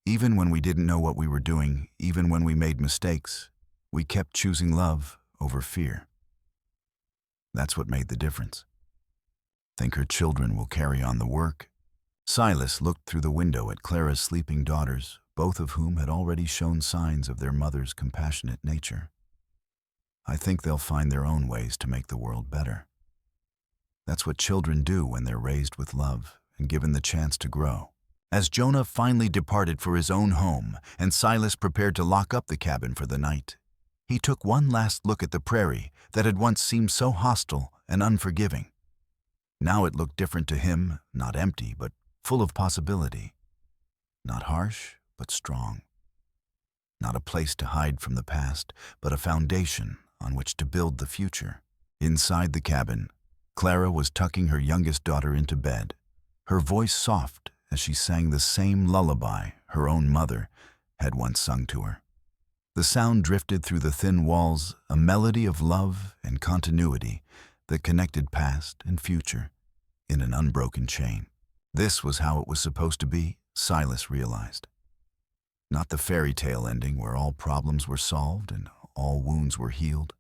Even when we didn't know what we were doing, even when we made mistakes, we kept choosing love over fear. That's what made the difference. Think her children will carry on the work? Silas looked through the window at Clara's sleeping daughters, both of whom had already shown signs of their mother's compassionate nature. I think they'll find their own ways to make the world better. That's what children do when they're raised with love and given the chance to grow. As Jonah finally departed for his own home and Silas prepared to lock up the cabin for the night, he took one last look at the prairie that had once seemed so hostile and unforgiving. Now it looked different to him, not empty, but full of possibility. Not harsh, but strong. Not a place to hide from the past, but a foundation on which to build the future. Inside the cabin, Clara was tucking her youngest daughter into bed, her voice soft as she sang the same lullaby her own mother had once sung to her. The sound drifted through the thin walls, a melody of love and continuity that connected past and future in an unbroken chain. This was how it was supposed to be, Silas realized. Not the fairy tale ending where all problems were solved and all wounds were healed,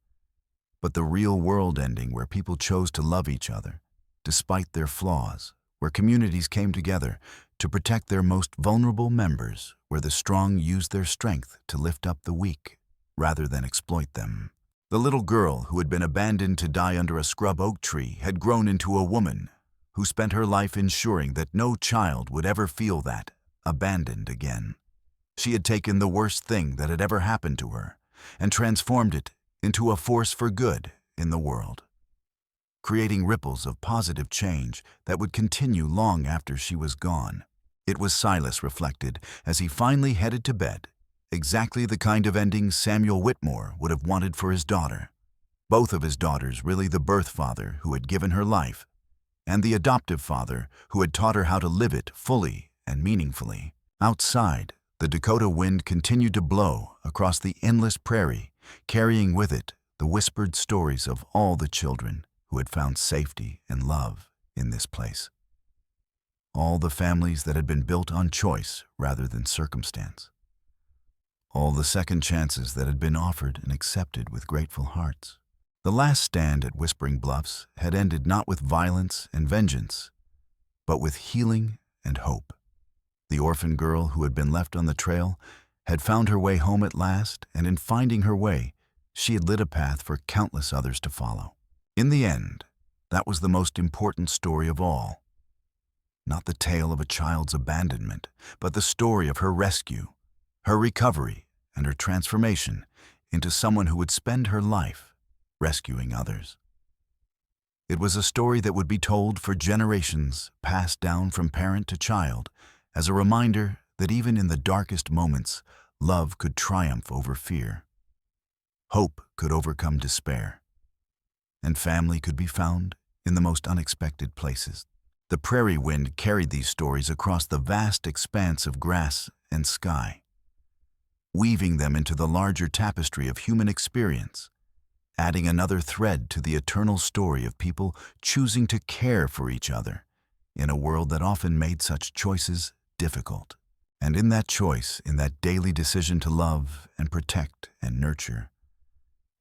but the real-world ending where people chose to love each other, despite their flaws, where communities came together to protect their most vulnerable members, where the strong used their strength to lift up the weak rather than exploit them. The little girl who had been abandoned to die under a scrub oak tree had grown into a woman who spent her life ensuring that no child would ever feel that, abandoned again. She had taken the worst thing that had ever happened to her and transformed it into a force for good in the world, creating ripples of positive change that would continue long after she was gone. It was, Silas reflected, as he finally headed to bed, exactly the kind of ending Samuel Whitmore would have wanted for his daughter. Both of his daughters really the birth father who had given her life, and the adoptive father who had taught her how to live it fully and meaningfully. Outside, the Dakota wind continued to blow across the endless prairie, carrying with it the whispered stories of all the children who had found safety and love in this place. All the families that had been built on choice rather than circumstance. All the second chances that had been offered and accepted with grateful hearts. The last stand at Whispering Bluffs had ended not with violence and vengeance, but with healing and hope. The orphan girl who had been left on the trail had found her way home at last, and in finding her way, she had lit a path for countless others to follow. In the end, that was the most important story of all. Not the tale of a child's abandonment, but the story of her rescue, her recovery, and her transformation into someone who would spend her life rescuing others. It was a story that would be told for generations, passed down from parent to child, as a reminder that even in the darkest moments, love could triumph over fear. Hope could overcome despair, and family could be found in the most unexpected places. The prairie wind carried these stories across the vast expanse of grass and sky, weaving them into the larger tapestry of human experience, adding another thread to the eternal story of people choosing to care for each other in a world that often made such choices difficult. And in that choice, in that daily decision to love and protect and nurture,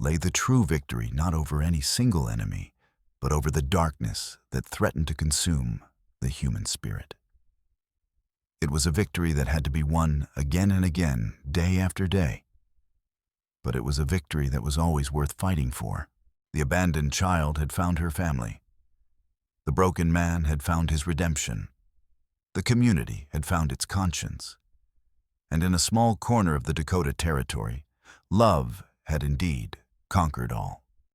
lay the true victory not over any single enemy, but over the darkness that threatened to consume the human spirit. It was a victory that had to be won again and again, day after day. But it was a victory that was always worth fighting for. The abandoned child had found her family. The broken man had found his redemption. The community had found its conscience. And in a small corner of the Dakota territory, love had indeed conquered all.